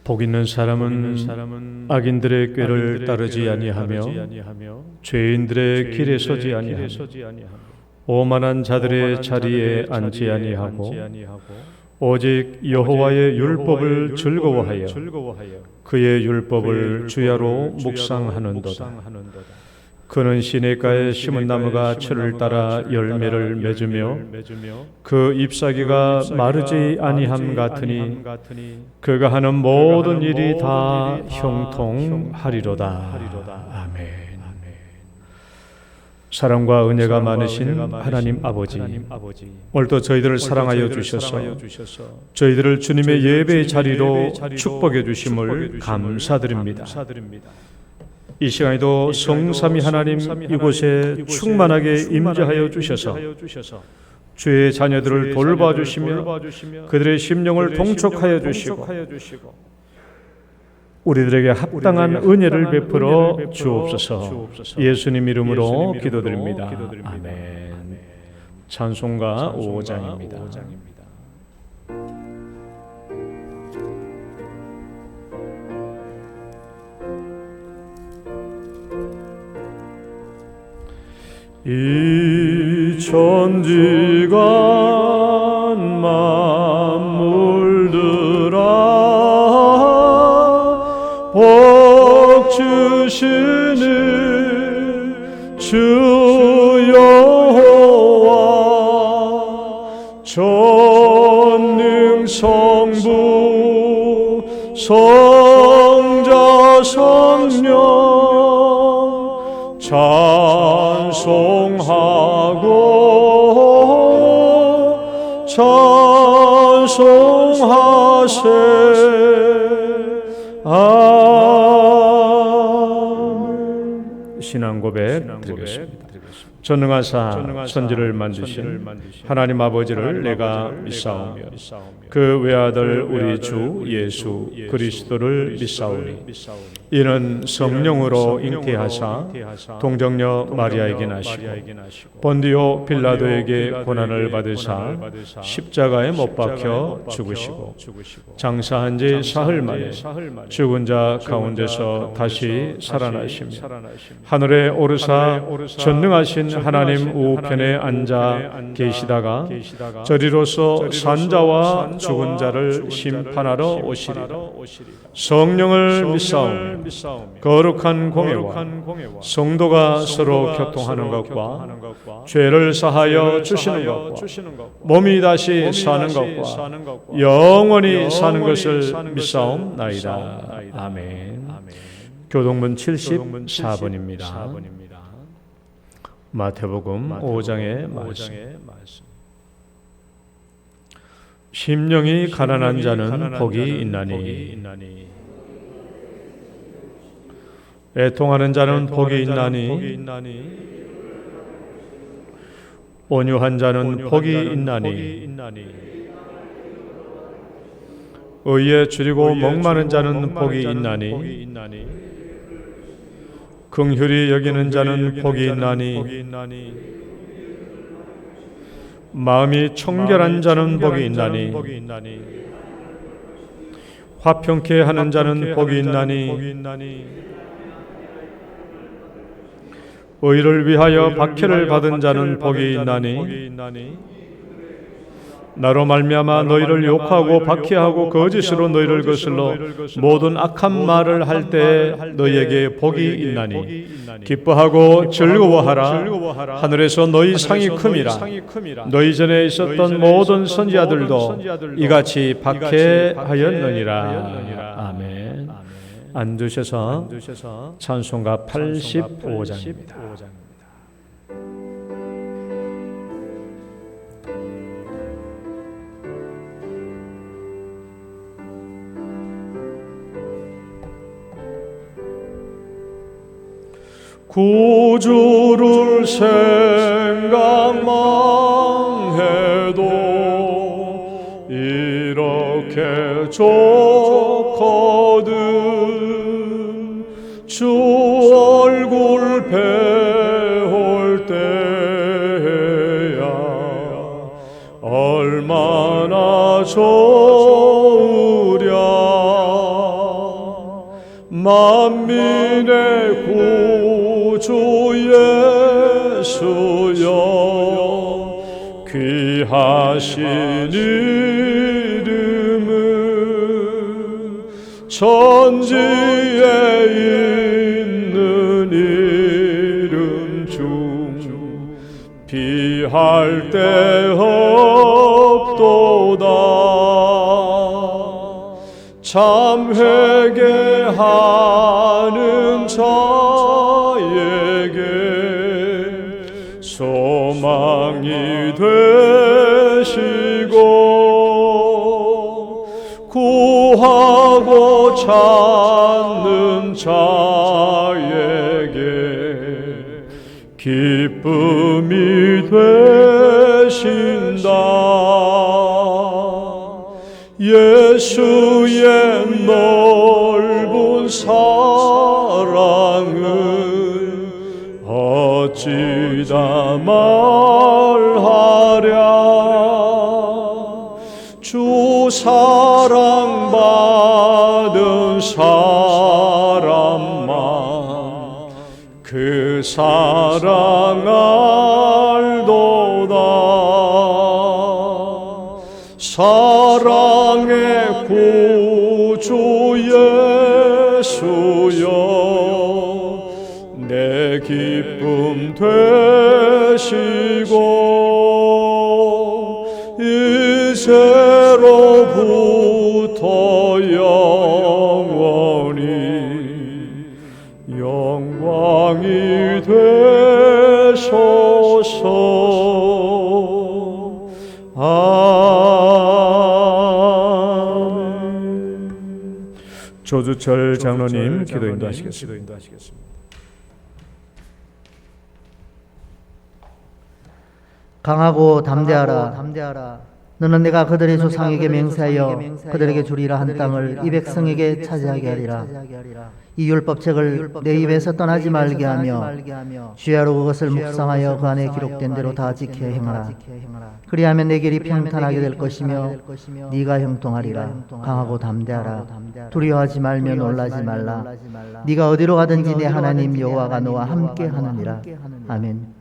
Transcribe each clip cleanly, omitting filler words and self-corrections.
복 있는 사람은 악인들의 꾀를 따르지 아니하며 죄인들의 길에 서지 아니하며 오만한 자들의 자리에 앉지 아니하고 오직 여호와의 율법을 즐거워하여 그의 율법을 주야로 묵상하는도다. 그는 시냇가에 심은 나무가 철을 따라 열매를 맺으며 그 잎사귀가 마르지 아니함 같으니 그가 하는 모든 일이 다 형통하리로다. 아멘. 사랑과 은혜가 많으신 하나님 아버지, 오늘도 저희들을 사랑하여 주셔서 저희들을 주님의 예배의 자리로 축복해 주심을 감사드립니다. 이 시간에도 성삼위 하나님 이곳에 충만하게 임재하여 주셔서 주의 자녀들을 돌봐주시며 그들의 심령을 동촉하여 주시고 우리들에게 합당한 은혜를 베풀어 주옵소서. 예수님 이름으로 기도드립니다. 아멘. 찬송가 5장입니다. 이 천지간 만물들아 복 주시는 주 여호와 전능 성부 성자 성령 찬송하고 찬송하세. 아멘. 신앙 고백 드리겠습니다. 전능하사 천지를 만드신 하나님 아버지를 내가 믿사오며 그 외아들 우리 주 예수 그리스도를 믿사오니 이는 성령으로 잉태하사 동정녀 마리아에게 나시고 본디오 빌라도에게 고난을 받으사 십자가에 못 박혀 죽으시고 장사한 지 사흘 만에 죽은 자 가운데서 다시 살아나시며 하늘에 오르사 전능하신 하나님 우편에 앉아 계시다가 저리로서 산자와 죽은 자를 심판하러 오시리라. 성령을 믿사오며 거룩한 공예와 성도가 서로 교통하는 것과 죄를 사하여 주시는 것과 몸이 다시 사는 것과 영원히 사는 것을 믿사옵나이다. 아멘. 교동문 74번입니다. 마태복음 5장의 말씀. 심령이 가난한 자는 복이 있나니 애통하는 자는 복이 있나니 온유한 자는 복이 있나니 의에 줄이고 목마른 자는 복이 있나니 긍휼히 여기는 자는 복이 있나니 마음이 청결한 자는 복이 있나니 화평케 하는 자는 복이 있나니 의를 위하여 박해를 받은 자는 복이 있나니 나로 말미암아 너희를 욕하고 박해하고 거짓으로 너희를 거슬러 모든 악한 말을 할 때 너희에게 복이 있나니 기뻐하고 즐거워하라. 하늘에서 너희 상이 큼이라. 너희 전에 있었던 모든 선지자들도 이같이 박해하였느니라. 아멘. 앉으셔서 찬송가 85장입니다. 구주를 생각만 해도 이렇게 좋거든. 주 얼굴 배울 때야 얼마나 좋으랴. 만민의 구주 예수여 귀하신 이름은 천지에 있는 이름 중 비할 데 없도다. 참 회개하는 자에게 소망이 되시고 구하고 찾는 자에게 기쁨이 되신다. 예수의 넓은 사랑을 어찌다 말하랴. 주 사랑받은 사람만 그 사랑 알도다. 사랑의 구주 예수여 내 기쁨 되시고 이제로부터 영원히 영광이 되소서. 아멘. 조주철 장로님 기도 인도하시겠습니다. 강하고 담대하라. 너는 내가 그들의 조상에게 맹세하여 그들에게 주리라 한 땅을 이 백성에게 차지하게 하리라. 이 율법책을 내 입에서 떠나지 말게 하며 주야로 그것을 묵상하여 그 안에 기록된 대로 다 지켜 행하라. 그리하면 내 길이 평탄하게 될 것이며 네가 형통하리라. 강하고 담대하라. 두려워하지 말며 놀라지 말라. 네가 어디로 가든지 내 하나님 여호와가 너와 함께 하느니라. 아멘.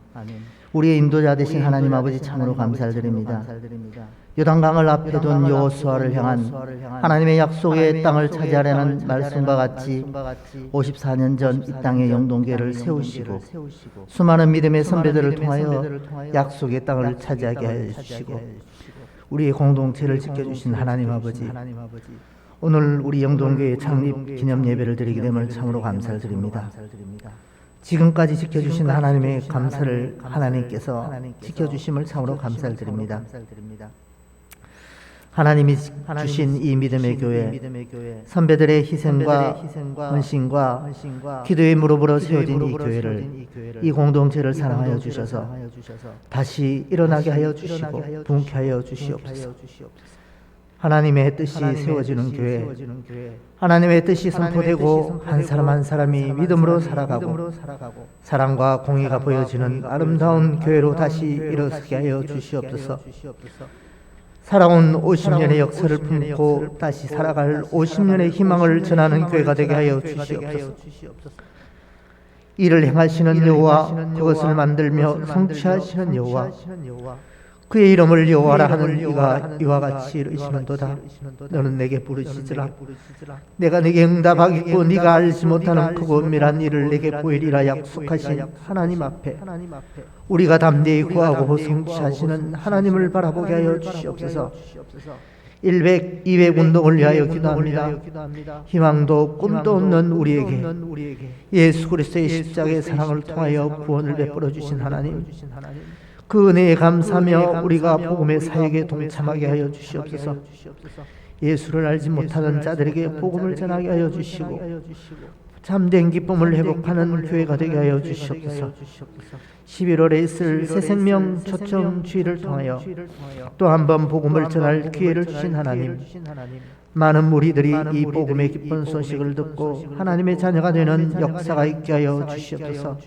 우리의 인도자 되신 하나님 아버지 참으로 감사를 드립니다. 요단강을 앞에 둔 여호수아를 향한 하나님의 약속의 땅을 차지하려는 말씀과 같이 54년 전 이 땅에 영동교회를 세우시고 수많은 믿음의 선배들을 통하여 약속의 땅을 차지하게 하여 주시고 우리의 공동체를 지켜주신 하나님 아버지, 오늘 우리 영동교회 창립 기념 예배를 드리게 됨을 참으로 감사를 드립니다. 지금까지 지켜주신 하나님의 감사를 하나님께서 지켜주심을 참으로 감사를 드립니다. 하나님이 주신 이 믿음의 교회, 선배들의 희생과 헌신과 기도의 무릎으로 세워진 이 교회를, 이 공동체를 사랑하여 주셔서 다시 일어나게 하여 주시고 분케하여 주시옵소서. 하나님의 뜻이 세워지는 교회, 하나님의 뜻이 선포되고 한 사람 한 사람이 믿음으로 살아가고 사랑과 공의가 보여지는 아름다운 교회로 다시 일어서게 하여 주시옵소서. 살아온 50년의 역사를 품고 다시 살아갈 50년의 희망을 전하는 교회가 되게 하여 주시옵소서. 이를 행하시는 여호와, 그것을 만들며 성취하시는 여호와, 그의 이름을 여호와라 하는 이가 이와 같이 이르시는도다. 너는 내게 부르시지라. 내가 네게 응답하겠고 네가 알지 못하는 크고 은밀한 일을 내게 보이리라 약속하신 하나님 앞에 우리가 담대히 구하고 성취하시는 하나님을 바라보게 하여 주시옵소서. 100, 200 운동을 위하여 기도합니다. 희망도 꿈도 없는 우리에게 예수 그리스도의 십자가의 사랑을 통하여 구원을 베풀어 주신 하나님, 그 은혜에 감사하며 우리가 복음의 사역에 동참하게 하여 주시옵소서. 예수를 알지 못하는 자들에게 복음을 전하게 하여 주시고 참된 기쁨을 회복하는 교회가 되게 하여 주시옵소서. 11월에 있을 새생명 초청 주일을 통하여 또 한 번 복음을 전할 기회를 주신 하나님, 많은 무리들이 이 복음의 기쁜 소식을 듣고 하나님의 자녀가 되는 역사가 있게 하여 주시옵소서.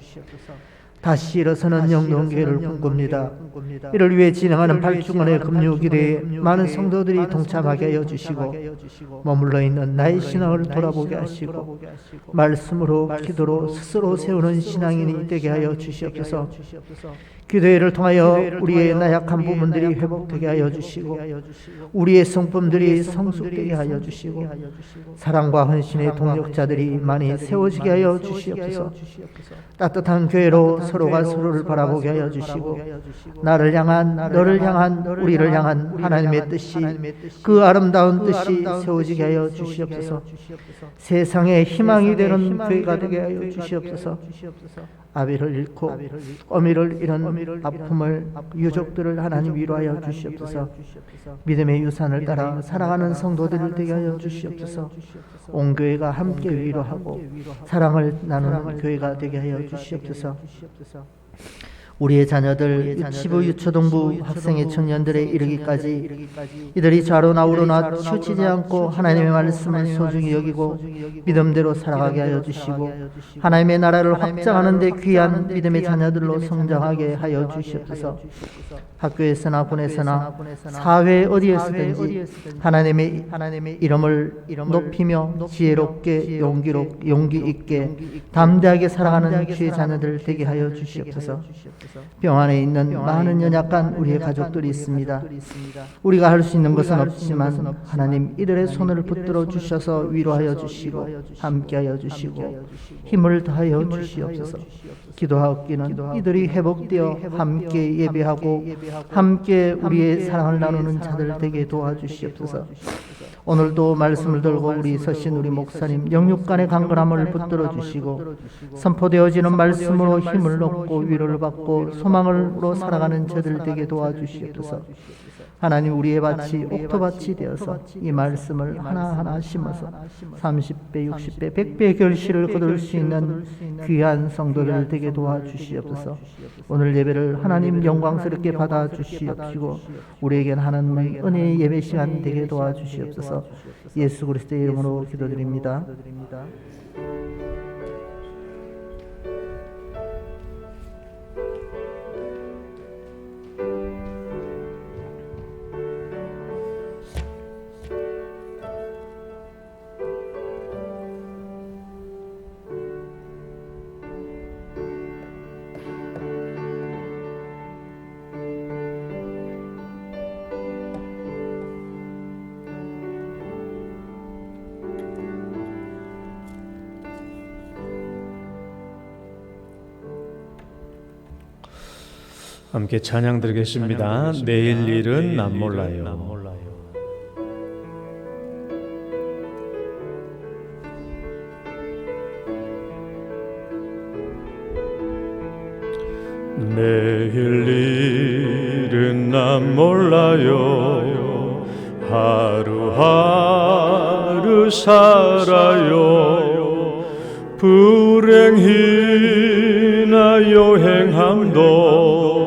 다시 일어서는 영동교회를 꿈꿉니다. 이를 위해 진행하는 8주간의 금요기도에 많은 성도들이 동참하게 하여 주시고 머물러 있는 나의 신앙을 돌아보게 하시고 말씀으로 기도로 스스로 세우는 신앙인이 되게 하여 주시옵소서. 기도회를 통하여 우리의 나약한 부분들이 회복되게 하여 주시고 우리의 성품들이 성숙되게 하여 주시고 사랑과 헌신의 동력자들이 많이 세워지게 하여 주시옵소서. 따뜻한 교회로 서로가 서로를 바라보게 하여 주시고 나를 향한 너를 향한 우리를 향한 하나님의 뜻이 그 아름다운 뜻이 세워지게 하여 주시옵소서. 세상의 희망이 되는 교회가 되게 하여 주시옵소서. 아비를 잃고 어미를 잃은 아픔을 유족들을 하나님 위로하여 주시옵소서. 믿음의 유산을 따라 살아가는 성도들을 되게 하여 주시옵소서. 온 교회가 함께 위로하고 사랑을 나누는 교회가 되게 하여 주시옵소서. 우리의 자녀들 유치부 유초등부 학생의 청년들에 이르기까지 이들이 좌로나 우로나 치우치지 않고 하나님의 말씀을 소중히 여기고 믿음대로 살아가게 하여 주시고 하나님의 나라를 확장하는 데 귀한 믿음의 자녀들로 성장하게 하여 주시옵소서. 학교에서나 군에서나 사회 어디에서든지 하나님의 이름을 높이며 지혜롭게 용기 있게 담대하게 살아가는 주의 자녀들 되게 하여 주시옵소서. 병 안에 있는 많은 연약한 우리의 가족들이 있습니다. 우리가 할 수 있는 것은 없지만 하나님 이들의 손을 붙들어 주셔서 위로하여 주시고 함께하여 주시고 힘을 다하여 주시옵소서. 기도하옵기는 이들이 회복되어 함께 예배하고 함께 우리의 사랑을 나누는 자들 되게 도와주시옵소서. 오늘도 말씀을 들고 우리 서신 우리 목사님 영육간의 강건함을 붙들어 주시고 선포되어지는 말씀으로 힘을 얻고 위로를 받고 소망으로 살아가는 저들 되게 도와주시옵소서. 하나님 우리의 밭이 옥토밭이 되어서 이 말씀을 하나하나 심어서 30배, 60배, 100배의 결실을 거둘 수 있는 귀한 성도들 되게 도와주시옵소서. 오늘 예배를 하나님 영광스럽게 받아주시옵시고 우리에겐 하나님의 은혜의 예배 시간 되게 도와주시옵소서. 예수 그리스도의 이름으로 기도드립니다. 함께 찬양 드리겠습니다. 내일 일은 난 몰라요. 내일 일은 난 몰라요. 하루하루 살아요. 불행이나 요행함도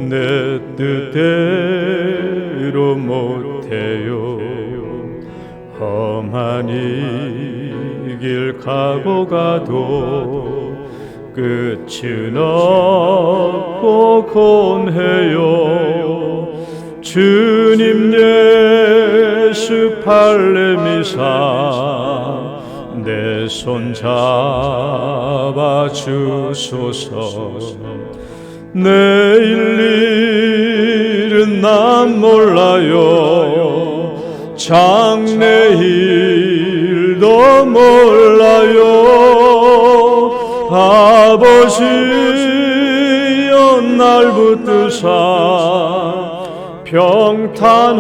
내 뜻대로 못해요. 험한 이 길 가고 가도 끝은 없고 곤해요. 주님 예수 발레미사 내 손 잡아 주소서. 내일 일은 난 몰라요. 장래일도 몰라요. 아버지여 날 붙드사 평탄한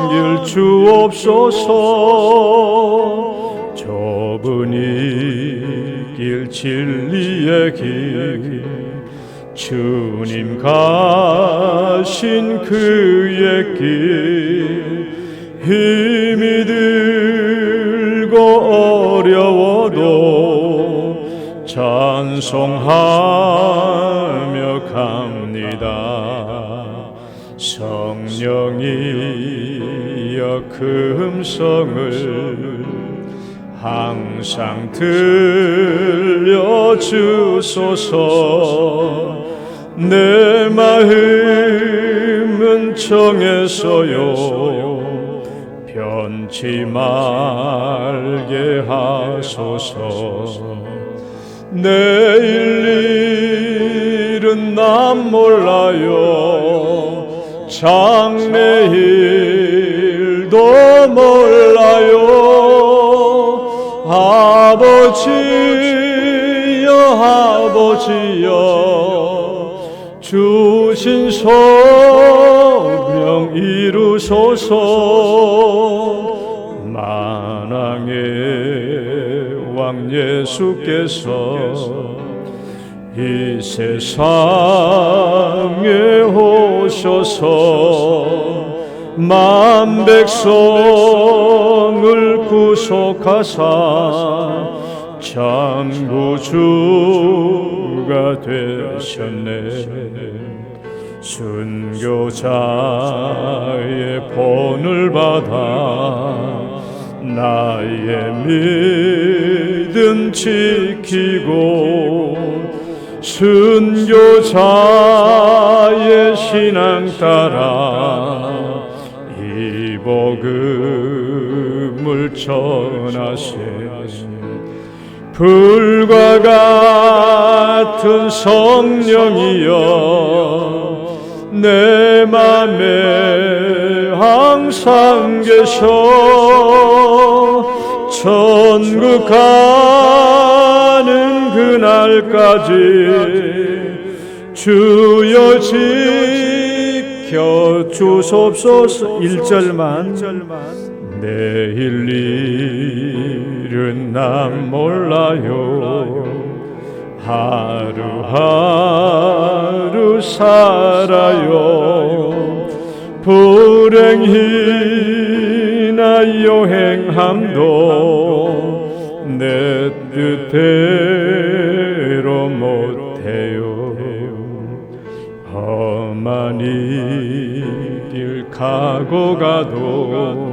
길 주옵소서. 좁은 이 길 진리의 길 주님 가신 그의 길 힘이 들고 어려워도 찬송하며 갑니다. 성령이여 그 음성을 항상 들려주소서. 내 마음은 정해서요 변치 말게 하소서. 내일 일은 난 몰라요. 장래일도 몰라요. 아버지여 아버지여 주신 소명 이루소서. 만왕의 왕 예수께서 이 세상에 오셔서 만 백성을 구속하사 창구주가 되셨네. 순교자의 본을 받아 나의 믿음 지키고 순교자의 신앙 따라 이 복음을 전하세. 불과 같은 성령이여 내 맘에 항상 계셔. 천국 가는 그날까지 주여 지켜 주옵소서. 1절만 내일 일은 난 몰라요. 하루하루 살아요. 불행이나 여행함도 내 뜻대로 못해요. 험한 일 가고 가도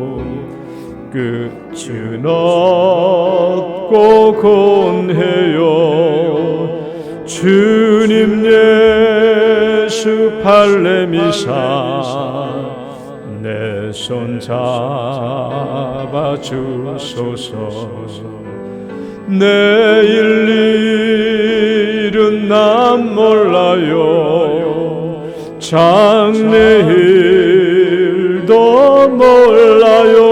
끝은 없고 곤해요. 주님 예수 발레미사 내 손 잡아 주소서. 내일 일은 난 몰라요. 장래일도 몰라요.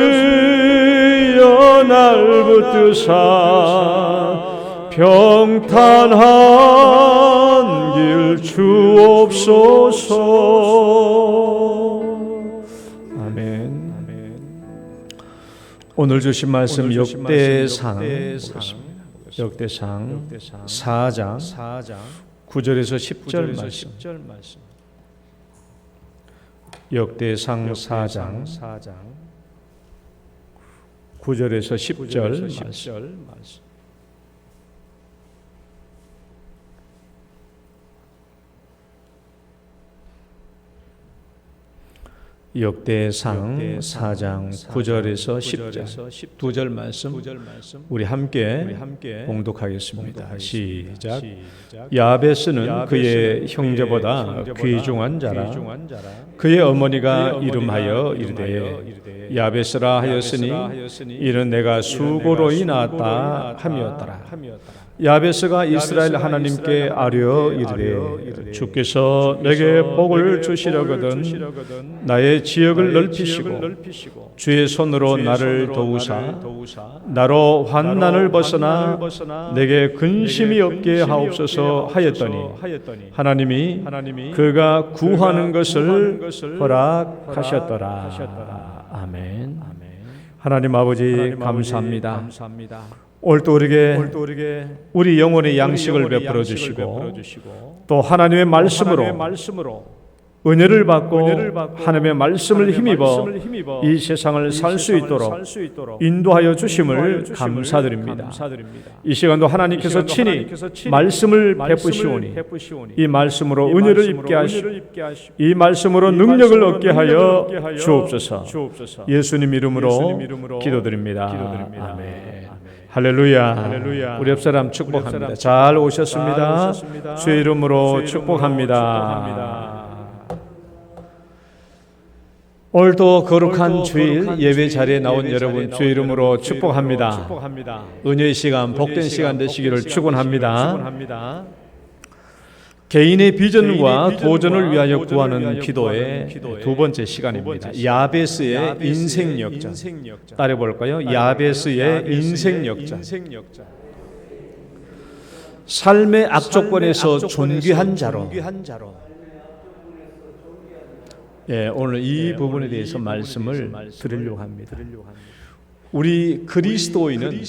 아버지여 날 붙드사 평탄한 길 주옵소서. 아멘. 오늘 주신 말씀 역대상 4장 9절에서 10절 말씀. 역대상 4장 9절에서 10절 말씀. 역대상 4장 9절에서 10절 두 절 말씀 우리 함께 봉독하겠습니다. 시작. 야베스는 그의 형제보다 귀중한 자라. 그의 어머니가 이름하여 이르되 야베스라 하였으니 이는 내가 수고로이 낳았다 함이었더라. 야베스가 이스라엘 하나님께 아뢰어 이르되 주께서 내게 복을 주시려거든 나의 지역을 넓히시고 주의 손으로 나를 도우사 나로 환난을 벗어나 내게 근심이 없게 하옵소서 하였더니 하나님이 그가 구하는 것을 허락하셨더라. 아멘. 하나님 아버지 감사합니다. 오늘도 우리에게 우리 영혼의 양식을 베풀어 주시고 또 하나님의 말씀으로 은혜를 받고 하나님의 말씀을 힘입어 이 세상을 살 수 있도록 인도하여 주심을 감사드립니다. 이 시간도 하나님께서 친히 말씀을 베푸시오니 이 말씀으로 은혜를 입게 하시고 이 말씀으로 능력을 얻게 하여 주옵소서. 예수님 이름으로 기도드립니다. 아멘. 할렐루야. 우리 옆사람 축복합니다. 잘 오셨습니다. 주의 이름으로 축복합니다. 오늘도 거룩한 주일 예배 자리에 나온 여러분 주의 이름으로 축복합니다. 은혜의 시간, 복된 시간 되시기를 축원합니다. 개인의 비전과 도전을 위하여 구하는 기도의 두 번째 시간입니다. 야베스의 인생 역전. 따라 볼까요? 야베스의 인생 역전. 삶의 악조건에서 존귀한 자로. 예, 오늘 이 부분에 대해서 말씀을 드리려고 합니다. 우리 그리스도인은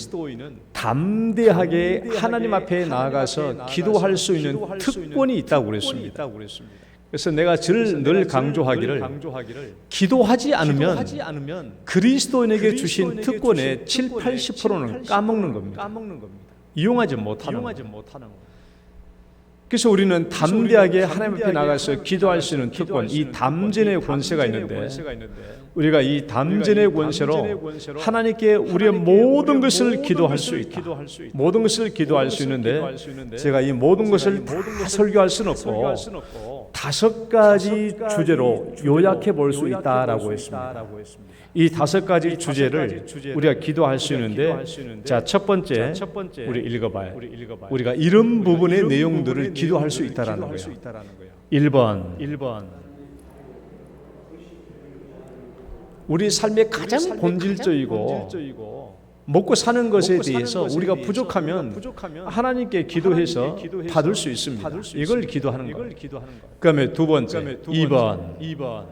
담대하게 하나님 앞에 나아가서 기도할 수 있는 특권이 있다고 그랬습니다. 그래서 내가 늘 강조하기를 기도하지 않으면 그리스도인에게 주신 특권의 7, 80%는 까먹는 겁니다. 이용하지 못하는 겁니다. 그래서 우리는 담대하게 하나님 앞에 나가서 기도할 수 있는 특권, 이 담전의 권세가 있는데 우리가 이 담전의 권세로 하나님께 우리의 모든 것을 기도할 수 있다. 모든 것을 기도할 수 있는데 제가 이 모든 것을 다 설교할 수는 없고 5가지 주제로 요약해 볼 수 있다라고 했습니다. 이 5가지 주제를 우리가 기도할 수 있는데, 자, 첫 번째 우리 읽어봐요. 우리가 이런 부분의 내용들을 기도할 수 있다라는 거예요. 1번 우리 삶의 가장 본질적이고 먹고 사는 것에 대해서 우리가 부족하면 하나님께 기도해서 받을 수 있습니다. 이걸 기도하는 거예요. 그다음에 두 번째 2번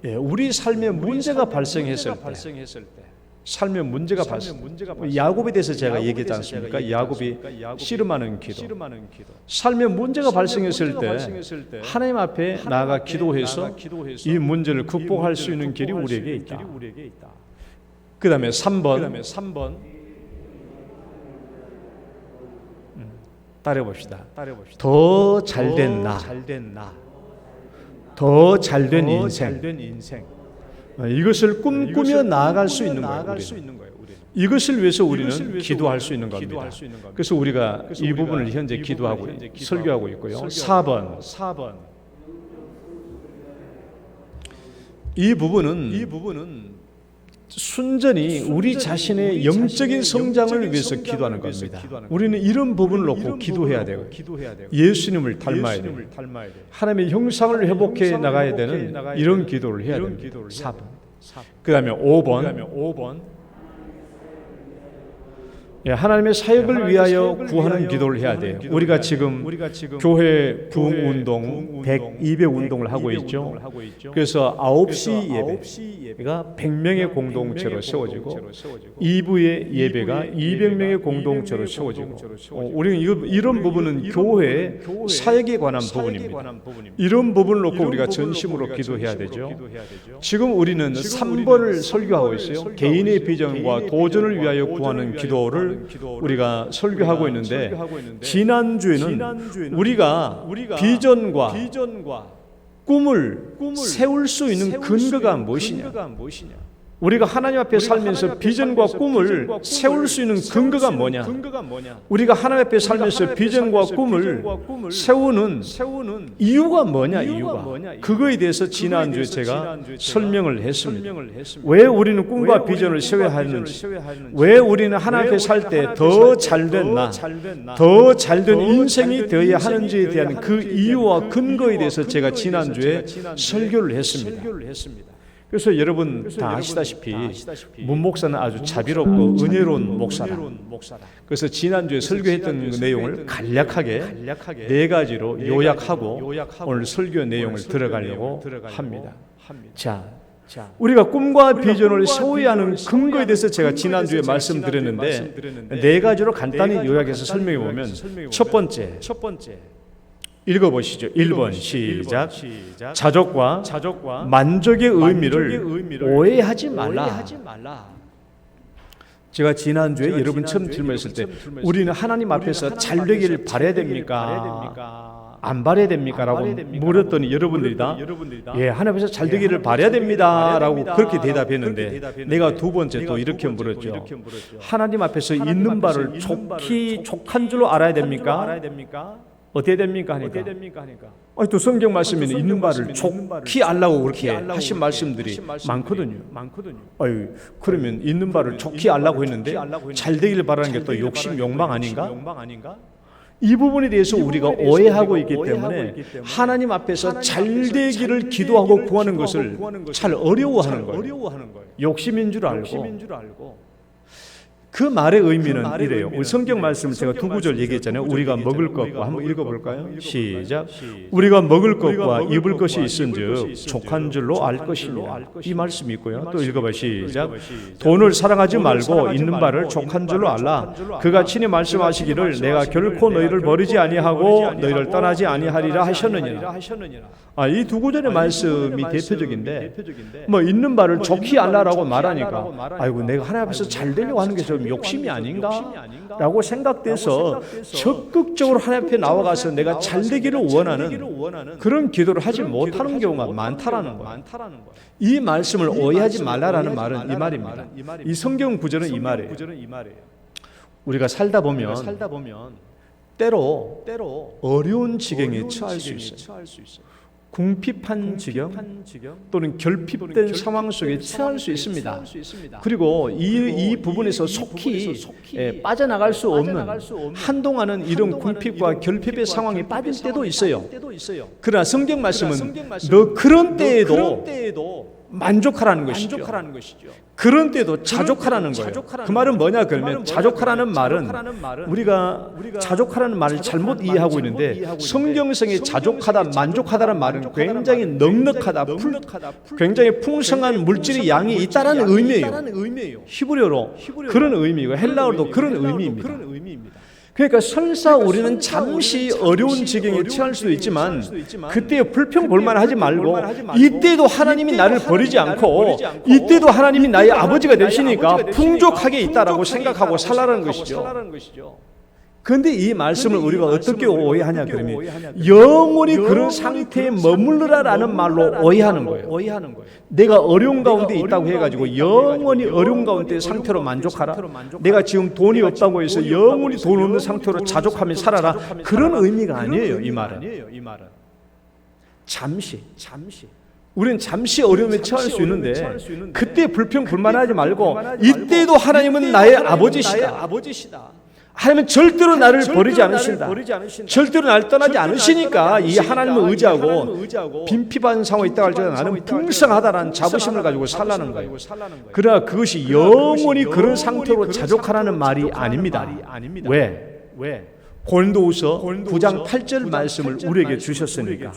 예, 우리 삶에 문제가 발생했을 때 삶의 문제가 발생. 야곱에 대해서 제가 얘기했지 않습니까? 야곱이 씨름하는 기도. 삶의 문제가 발생했을 때 하나님 앞에 나아가 기도해서 이 문제를 극복할 수 있는 길이 우리에게 있다. 그 다음에 3번 따라해봅시다. 더 잘된 나, 더 잘된 인생. 이것을 꿈꾸며 나아갈 수 있는 거예요. 이것을 위해서 우리는 기도할 수 있는 겁니다. 그래서 우리가 이 부분을 현재 기도하고 설교하고 있고요. 4번 이 부분은 순전히 우리 자신의 영적인 성장을 위해서 기도하는 겁니다. 우리는 이런 부분을 놓고 기도해야 돼요. 예수님을 닮아야 돼요. 하나님의 형상을 회복해 나가야 되는 이런 기도를 해야 됩니다. 4번. 그 다음에 5번 하나님의 사역을 위하여 구하는 기도를 해야 돼요. 우리가 지금 교회 부흥운동 200운동을 하고 있죠. 그래서 9시 예배가 100명의 공동체로 세워지고 2부의 예배가 200명의 공동체로 세워지고 우리는 이런 부분은 교회 사역에 관한 부분입니다. 이런 부분을 놓고 우리가 전심으로 기도해야 되죠. 지금 우리는 3번을 설교하고 있어요. 개인의 비전과 도전을 위하여 구하는 기도를 우리가 설교하고 있는데, 지난주에는 우리가 비전과 꿈을 세울 수 있는 근거가 무엇이냐, 우리가 하나님 앞에 살면서 비전과 꿈을 세울 수 있는 근거가 뭐냐, 우리가 하나님 앞에 살면서 비전과 꿈을 세우는 이유가 뭐냐, 그거에 대해서 지난주에 제가 설명을 했습니다. 왜 우리는 꿈과 비전을 세워야 하는지, 왜 우리는 하나님 앞에 살 때 더 잘된 나, 더 잘된 인생이 되어야 하는지에 대한 그 이유와 근거에 대해서 제가 지난주에 설교를 했습니다. 그래서 여러분 다 아시다시피 문 목사는 아주 자비롭고 은혜로운 목사라. 그래서 지난주에 설교했던 그 내용을 간략하게 4가지로 요약하고 오늘 설교 내용을 들어가려고 합니다. 자, 우리가 꿈과 비전을 세워야 하는 근거에 대해서 제가 지난주에 말씀드렸는데 4가지로 간단히 요약해서 설명해 보면, 첫 번째 읽어보시죠. 1번 시작. 자족과 만족의 의미를 오해하지 말라. 제가 지난주에 여러분 처음 질문했을 때 우리는 하나님 앞에서 잘 되기를 바라야 됩니까? 안 바라야 됩니까? 라고 물었더니 여러분들이 다 예, 하나님 앞에서 잘 되기를 바라야 됩니다 라고 그렇게 대답했는데 내가 두 번째 또 이렇게 물었죠. 하나님 앞에서 있는 바를 족한 줄로 알아야 됩니까? 어떻게 됩니까? 하니까 아니, 또 성경 말씀에는 있는 바를 족히 알라고 그렇게 하신 말씀들이 많거든요. 아유, 그러면 있는 바를 족히 알라고 했는데 잘 되기를 바라는 게 또 욕심, 욕망 아닌가? 이 부분에 대해서 우리가 오해하고 있기 때문에 하나님 앞에서 잘 되기를 기도하고 구하는 것을 잘 어려워하는 거예요. 욕심인 줄 알고. 그 말의 의미는 이래요. 우리 성경 말씀을 제가 두 구절 얘기했잖아요. 우리가 먹을 것과 한번 읽어볼까요? 시작. 우리가 먹을 것과 입을 것이 있은즉 족한 줄로 알 것이니라. 이 말씀이 있고요. 또 읽어봐. 시작. 돈을 사랑하지 말고 있는 바를 족한 줄로 알라. 그가 친히 말씀하시기를 내가 결코 너희를 버리지 아니하고 너희를 떠나지 아니하리라 하셨느니라. 이 두 구절의 말씀이 대표적인데 뭐 있는 바를 족히 알라라고 말하니까 아이고 내가 하나님 앞에서 잘 되려고 하는 게 좀 욕심이 아닌가? 라고 생각돼서 적극적으로 하나님 앞에 나와가서 내가 잘 되기를 원하는 그런 기도를 하지 못하는 경우가 많다라는 거예요. 이 말씀을 오해하지 말라라는 말은 이 말입니다. 이 성경 구절은 이 말이에요. 우리가 살다 보면 때로 어려운 지경에 처할 수 있어요. 궁핍한 지경 또는 결핍된 상황 속에 처할 수 있습니다. 그리고 이 부분에서 속히 빠져나갈 수 없는 한동안은 이런 궁핍과 결핍의 상황에 빠질 때도 있어요. 그러나 성경 말씀은 너 그런 때에도 만족하라는 것이죠. 그런 때도 자족하라는 거예요. 그 말은 뭐냐 그러면 자족하라는 말은 우리가 자족하라는 말을 잘못 이해하고 있는데 성경성의 자족하다 만족하다는 말은 굉장히 넉넉하다 굉장히 풍성한 물질의 양이 있다라는 의미예요. 히브리어로 그런 의미고 헬라어도 그런 의미입니다. 그러니까 설사 우리는 잠시 어려운 지경에 처할 수도 있지만 그때 불평 볼만하지 말고 이때도 하나님이 나를 버리지 않고 이때도 하나님이 나의 아버지가 되시니까 풍족하게 있다라고 생각하고 살라는 것이죠. 그런데 이 말씀을 우리가 어떻게 오해하냐 그러면 영원히 그런 상태에 머물러라라는 말로 오해하는 거예요. 내가 어려운 가운데 있다고 해가지고 영원히 어려운 가운데 상태로 만족하라. 내가 지금 돈이 없다고 해서 영원히 돈 없는 상태로 자족하며 살아라. 그런 의미가 아니에요. 이 말은 잠시 우리는 잠시 어려움에 처할 수 있는데 그때 불평 불만하지 말고 이때도 하나님은 나의 아버지시다. 하나님은 절대로 나를 버리지 않으신다. 절대로 나를 떠나지 않으시니까 이 하나님을 의지하고 빈핍한 상황에 있다고 할지라도 나는 풍성하다라는 자부심을 가지고 살라는 거예요. 그러나 그것이 영원히 그런 상태로 자족하라는 말이 아닙니다. 왜? 고린도후서 9장 8절 말씀을 우리에게 주셨으니까.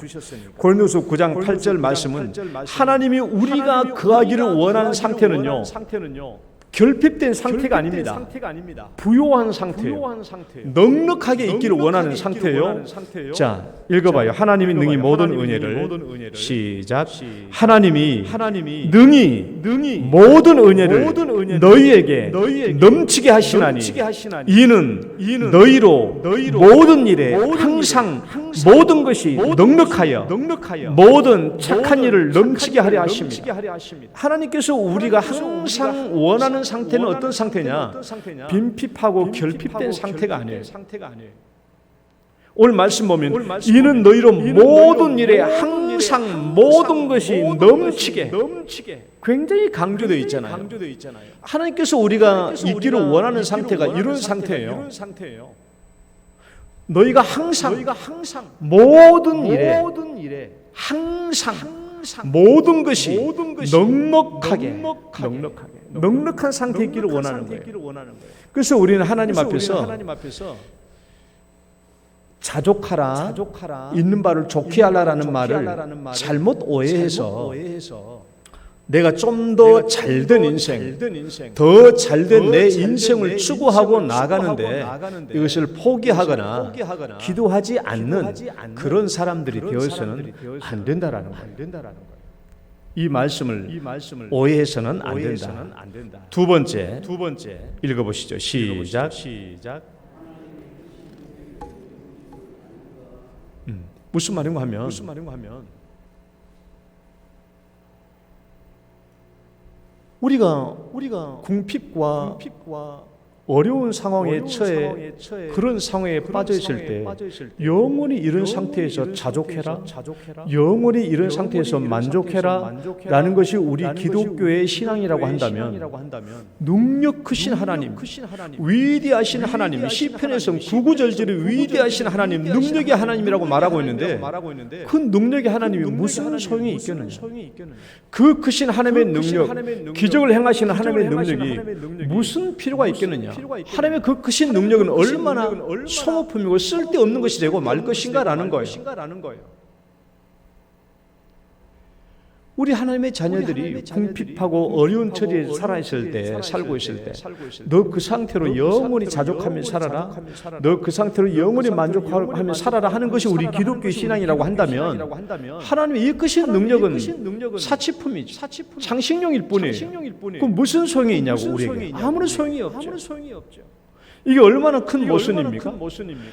고린도후서 9장 8절 말씀은 하나님이 우리가 거하기를 원하는 상태는요 결핍된 상태가 아닙니다. 부요한 상태예요. 넉넉하게 있기를 원하는 상태예요. 자, 읽어봐요. 하나님이 능히 모든 은혜를 시작. 하나님이 능히 모든 은혜를 너희에게 넘치게 하시나니 이는 너희로 모든 일에 항상 모든 것이 넉넉하여 모든 착한 일을 넘치게 하려 하십니다. 하나님께서 우리가 항상 원하는 상태는 어떤 상태냐? 빈핍하고 결핍된 상태가 아니에요. 오늘 말씀 보면 이는 너희로 모든 일에 항상 모든 것이 넘치게 굉장히 강조되어 있잖아요. 하나님께서 우리가 있기를 원하는 상태가 이런 상태예요. 너희가 항상 모든 일에 항상 모든 것이 넉넉한 상태에 있기를 원하는 거예요. 그래서 우리는 하나님 앞에서 자족하라, 있는 바를 좋게 하라라는 말을 잘못 오해해서 내가 좀 더 잘된 인생, 더 잘된 내 인생을 추구하고 나가는데 이것을 포기하거나 기도하지 않는 그런 사람들이 되어서는 안 된다라는 거예요. 이 말씀을 오해해서는 안 된다. 두 번째 읽어보시죠. 시작. 무슨 말인가 하면 우리가 궁핍과 어려운 상황에 처해 그런 상황에 빠져 있을 때 영원히 이런 상태에서 자족해라, 영원히 이런 상태에서 만족해라 라는 것이 우리 기독교의 신앙이라고 한다면 능력 크신 하나님, 위대하신 하나님, 시편에서 구구절절히 위대하신 하나님, 능력의 하나님이라고 말하고 있는데 그 능력의 하나님이 무슨 소용이 있겠느냐. 그 크신 하나님의 능력, 기적을 행하시는 하나님의 능력이 무슨 필요가 있겠느냐. 하나님의 그 크신 능력은 얼마나 소모품이고 쓸데없는 것이 되고 말 것인가라는 거예요. 우리 하나님의 자녀들이 궁핍하고 어려운 처지에 살고 있을 때 너 그 상태로 영원히 자족하며 살아라, 너 그 상태로 영원히 만족하며 살아라 하는 것이 우리 기독교 신앙이라고 한다면 하나님의 이 크신 능력은 사치품이지, 장식용일 뿐이에요. 그럼 무슨 소용이 있냐고. 우리에게 아무런 소용이 없죠. 이게 얼마나 큰 모순입니까?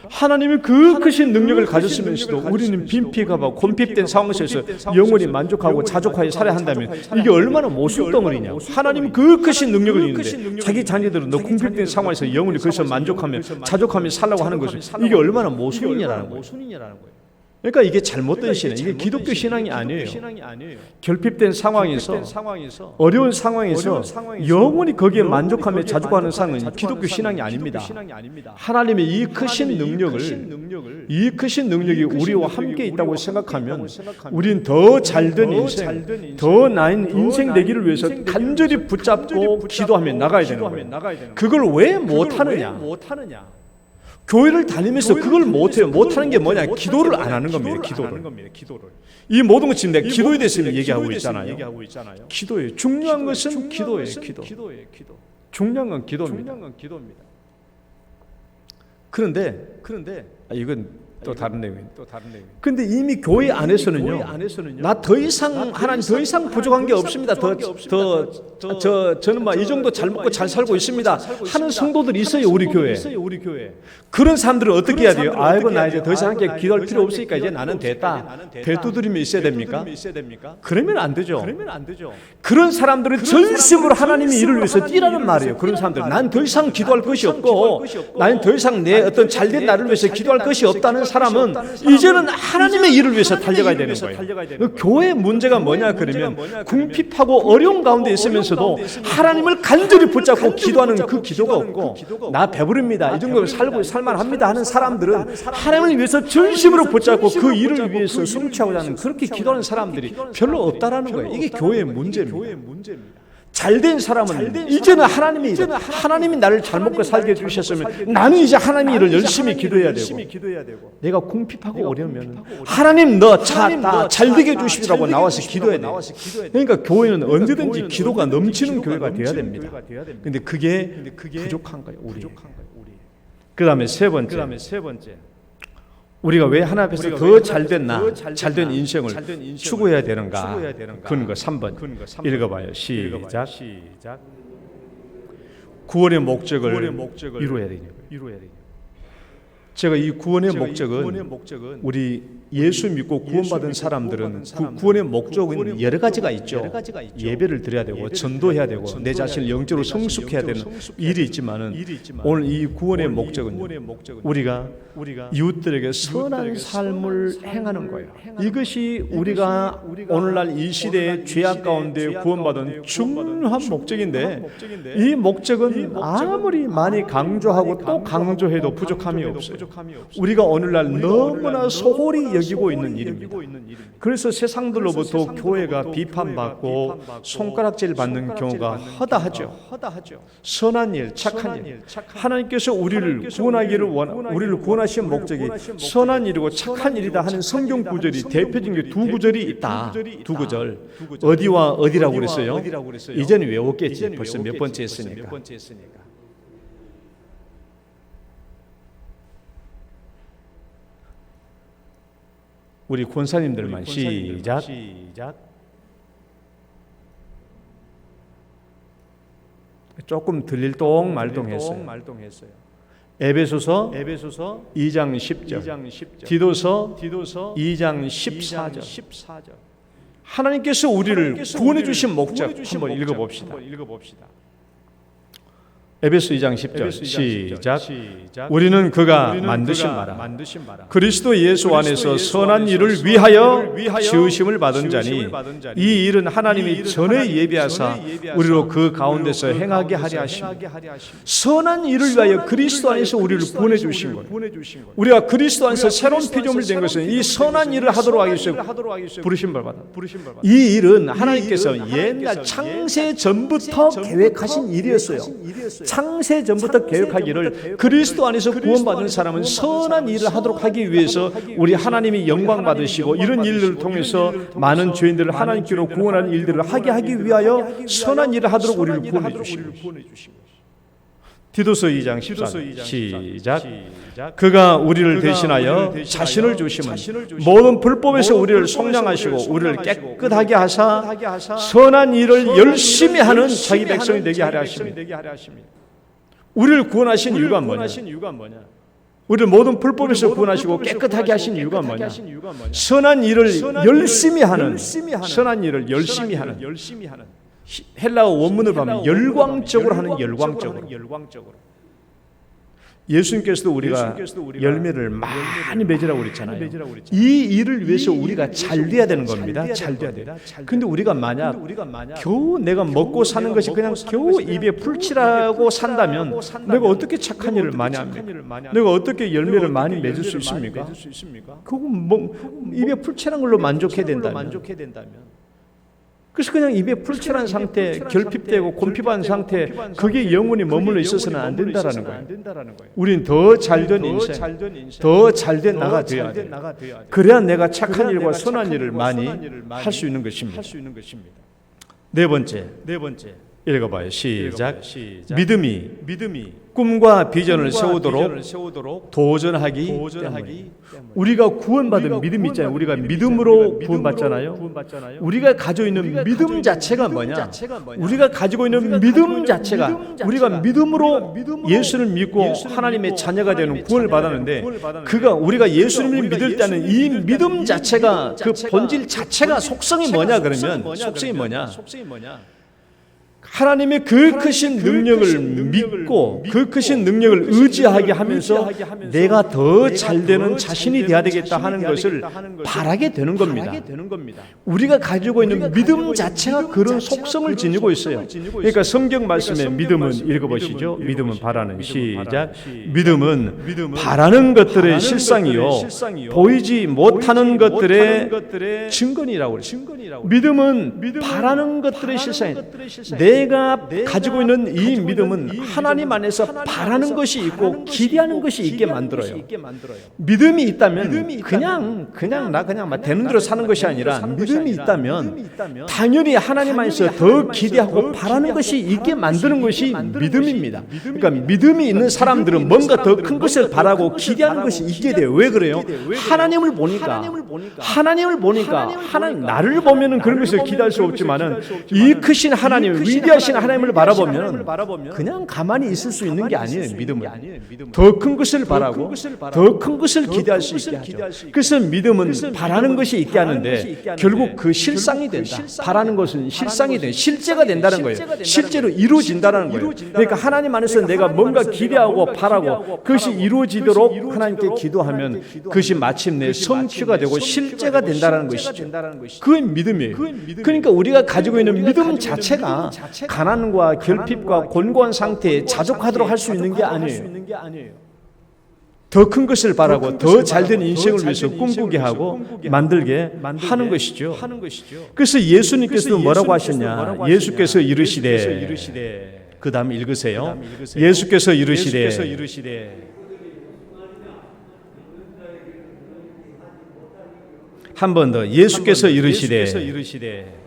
하나님이 그 크신 능력을 가졌으면서도 우리는 빈피가고 곤핍된 상황에서 영원히 만족하고 자족하여 살아야 한다면 이게 얼마나 모순덩어리냐고. 하나님이 그 크신 능력을 있는데 자기 자녀들은 너 궁핍된 상황에서 영원히 거기서 만족하며 자족하며 살라고 하는 것은 이게 얼마나 모순이냐라는 거예요. 그러니까 이게 잘못된 신앙, 이게 기독교 신앙이 아니에요. 결핍된 상황에서, 어려운 상황에서 영원히 거기에 만족하며 자족하는 상황은 기독교 신앙이 아닙니다. 하나님의 이 크신 능력이 우리와 함께 있다고 생각하면 우린 더 잘된 인생, 더 나은 인생 되기를 위해서 간절히 붙잡고 기도하며 나가야 되는 거예요. 그걸 왜 못하느냐? 교회를 다니면서 그걸 못해요. 못하는 게 뭐냐? 기도를 안 하는 겁니다. 기도를. 이 모든 것 지금 내가 기도에 대해서 얘기하고 있잖아요. 기도예요. 중요한 것은 기도예요. 중요한 건 기도입니다. 그런데 이건 또 다른 내용입니다. 근데 이미 교회 안에서는요, 나 더 이상 하나님 더 이상 부족한 게 없습니다. 저는 막 이 정도 잘 먹고 잘 살고 있습니다 하는 성도들이 있어요. 우리 교회. 그런 사람들은 어떻게 해야 돼요? 아이고 나 이제 더 이상 함께 기도할 필요 없으니까 이제 나는 됐다. 배두드림이 있어야 됩니까? 그러면 안 되죠. 그런 사람들은 전심으로 하나님의 일을 위해서 뛰라는 말이에요. 그런 사람들, 난 더 이상 기도할 것이 없고 나는 더 이상 내 어떤 잘된 나를 위해서 기도할 것이 없다는 사람은 이제는 하나님의 일을 위해서 달려가야 되는 거예요. 교회의 문제가 뭐냐 그러면 궁핍하고 어려운 가운데 있으면서도 하나님을 간절히 붙잡고 기도하는 그 기도가 없고 나 배부릅니다, 이 정도로 살만합니다 하는 사람들은 하나님을 위해서 전심으로 붙잡고 그 일을 위해서 성취하고자 하는 그렇게 기도하는 사람들이 별로 없다라는 거예요. 이게 교회의 문제입니다. 잘된 사람은 이제는 하나님이 나를 잘 먹고 살게 해주셨으면 나는 이제 하나님의 일을 열심히 기도해야 되고, 내가 궁핍하고 어려우면 하나님 너 잘되게 해주시라고 나와서 기도해야 돼요. 그러니까 교회는 언제든지 기도가 넘치는 교회가 되어야 됩니다. 근데 그게 부족한 거예요. 그 다음에 세 번째, 우리가 왜 하나님 앞에서 더 잘된 인생을 추구해야 되는가? 근거 3번 읽어봐요. 시작. 구원의 목적을 이루어야 되는 거예요. 제가 이 구원의 목적은 우리 예수 믿고 구원받은 사람들은 그 구원의 목적은 여러 가지가 있죠. 예배를 드려야 되고 전도해야 되고 내 자신을 영적으로 성숙해야 되는 일이 있지만은 오늘 이 구원의 목적은 우리가 이웃들에게 선한 삶을 행하는 거예요. 이것이 우리가 오늘날 이 시대의 죄악 가운데 구원받은 중요한 목적인데 이 목적은 아무리 많이 강조하고 또 강조해도 부족함이 없어요. 우리가 오늘날 너무나 소홀히 여기고 있는 일입니다. 그래서 세상들로부터 교회가 비판받고 손가락질 받는 경우가 허다하죠. 선한 일, 착한 일. 하나님께서 우리를 구원하신 목적이 선한 일이고 착한 일이다 하는 성경 구절이 대표적인 게 두 구절이 있다. 두 구절. 어디와 어디라고 그랬어요? 이제는 외웠겠지. 벌써 몇 번째 했으니까. 우리 권사님들만 시작. 조금 들릴동 말동했어요. 에베소서 2장 10절, 디도서 2장 14절. 하나님께서 우리를 구원해 주신 목적 한번 읽어봅시다. 에베소 2장 10절 시작. 우리는 그가 만드신 바라 그리스도 예수 안에서 선한 일을 위하여 지으심을 받은 자니 이 일은 하나님이 전에 예비하사 우리로 그 가운데서 행하게 하려 하심이라. 선한 일을 위하여 그리스도 안에서 우리를 구원해 주신 거예요. 우리가 그리스도 안에서 새로운 피조물 된 것은 이 선한 일을 하도록 하기 위해서 부르심 받아. 이 일은 하나님께서 옛날 창세 전부터 계획하신 일이었어요. 창세 전부터 계획하기를 그리스도 안에서 구원받은 사람은 선한 일을 하도록 하기 위해서 우리 하나님이 영광 받으시고 이런 일들을 통해서 많은 죄인들을 하나님께로 구원하는 일들을 하기 위하여 선한 일을 하도록 우리를 구원해 주시고 디도서 2장 14절 시작. 그가 우리를 대신하여 자신을 주심은 모든 불법에서 우리를 속량하시고 우리를 깨끗하게 하사 선한 일을 열심히 하는 자기 백성이 되게 하려 하십니다. 우리를 구원하신 이유가 뭐냐? 우리를 모든 불법에서 구원하시고 깨끗하게 하신 이유가 뭐냐? 선한 일을 열심히 하는, 선한 일을 열심히 하는. 헬라어 원문을 보면 열광적으로 하는, 열광적으로. 예수님께서도 우리가 열매를 많이 맺으라고 그랬잖아요. 이 일을 위해서 우리가 잘 돼야 되는 겁니다. 잘 돼야 돼요. 근데 우리가 만약 겨우 내가 먹고 사는 것이 그냥 겨우 입에 풀칠하고 산다면 내가 어떻게 착한 일을 많이 합니까? 내가 어떻게 열매를 많이 맺을 수 있습니까? 그건 뭐 입에 풀칠한 걸로 만족해야 된다면. 그래서 그냥 입에 풀칠한 상태, 결핍되고 곤핍한 상태, 그게 영원히 머물러 있어서는 안 된다라는 거예요. 우린 더 잘된 인생, 더 잘된 나가 되어야 돼요. 그래야 내가 착한 일과 선한 일을 많이 할 수 있는 것입니다. 네 번째 읽어봐요. 시작. 믿음이 꿈과 비전을 세우도록 도전하기 때문에. 우리가 구원받은 믿음이 있잖아요. 우리가 믿음으로 구원받잖아요. 우리가 가지고 있는 믿음 자체가 뭐냐? 우리가 가지고 있는 믿음 자체가 우리가 믿음으로 예수를 믿고 하나님의 자녀가 되는 구원을 받았는데 우리가 예수님을 믿을 때는 이 믿음 자체가 그 본질 자체가 속성이 뭐냐 그러면 속성이 뭐냐? 하나님의 그 크신 능력을 믿고 그 크신 능력을 의지하게 하면서 내가 더 잘되는 자신이 되어야 되겠다 하는 것을 바라게 되는 겁니다. 우리가 가지고 있는 믿음 자체가 그런 속성을 지니고 있어요. 그러니까 성경 말씀에 믿음은 읽어보시죠. 믿음은 바라는 시작. 믿음은 바라는 것들의 실상이요 보이지 못하는 것들의 증거니라고 그래요. 믿음은 바라는 것들의 실상이에요. 내가 가지고 있는 이 믿음은 하나님 안에서 바라는 것이 있고 기대하는 것이 있게 만들어요. 믿음이 있다면 그냥 막 되는 대로 사는 것이 아니라 믿음이 있다면 당연히 하나님 안에서 더 기대하고 바라는 것이 있게 만드는 것이 믿음입니다. 그러니까 믿음이 있는 사람들은 뭔가 더 큰 것을 바라고 기대하는 것이 있게 돼요. 왜 그래요? 하나님을 보니까 하나님 나를 보면은 그런 것을 기대할 수 없지만은 이 크신 하나님 위대하신 하나님을 바라보면 그냥 가만히 있을 수 있는 게 아니에요. 믿음은 더 큰 것을 바라고 더 큰 것을 기대할 수 있게 하죠. 그래서 믿음은 바라는 것이 있게 하는데 결국 그 실상이 된다. 바라는 것은 실상이 돼 실제가 된다는 거예요. 실제로 이루어진다는 거예요. 그러니까 하나님 안에서 내가 뭔가 기대하고 바라고 그것이 이루어지도록 하나님께 기도하면 그것이 마침내 성취가 되고 실제가 된다는 것이죠. 그게 믿음이에요. 그러니까 우리가 가지고 있는 믿음 자체가 가난과 결핍과 곤고한 상태에 자족하도록 할 수 있는 게 아니에요. 더 큰 것을 바라고 더 잘된 인생을 위해서 꿈꾸게 하고 만들게 하는 것이죠. 그래서 예수님께서 뭐라고 하셨냐? 예수께서 이르시되, 그 다음 읽으세요. 예수께서 이르시되, 한 번 더. 예수께서 이르시되,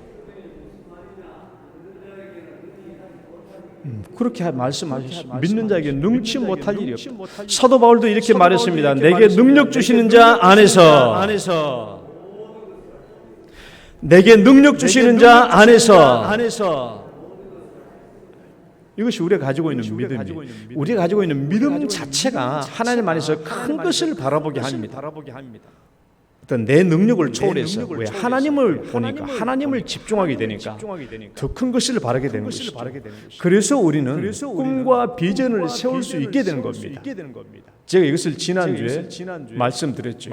그렇게 말씀하셨습니다. 믿는 자에게 능치 못할 일이 없다. 사도 바울도 이렇게 말했습니다. 내게 능력 주시는 자 안에서, 내게 능력 주시는 자 안에서, 이것이 우리가 가지고 있는 믿음이에요. 우리가 가지고 있는 믿음 자체가 하나님 안에서 큰 것을 바라보게 합니다. 어떤 내 능력을 초월해서 왜 하나님을 보니까 하나님을 집중하게 되니까 더 큰 것을 바라게 되는 것이죠. 그래서 우리는 꿈과 비전을 세울 수 있게 되는 겁니다. 제가 이것을 지난주에 말씀드렸죠.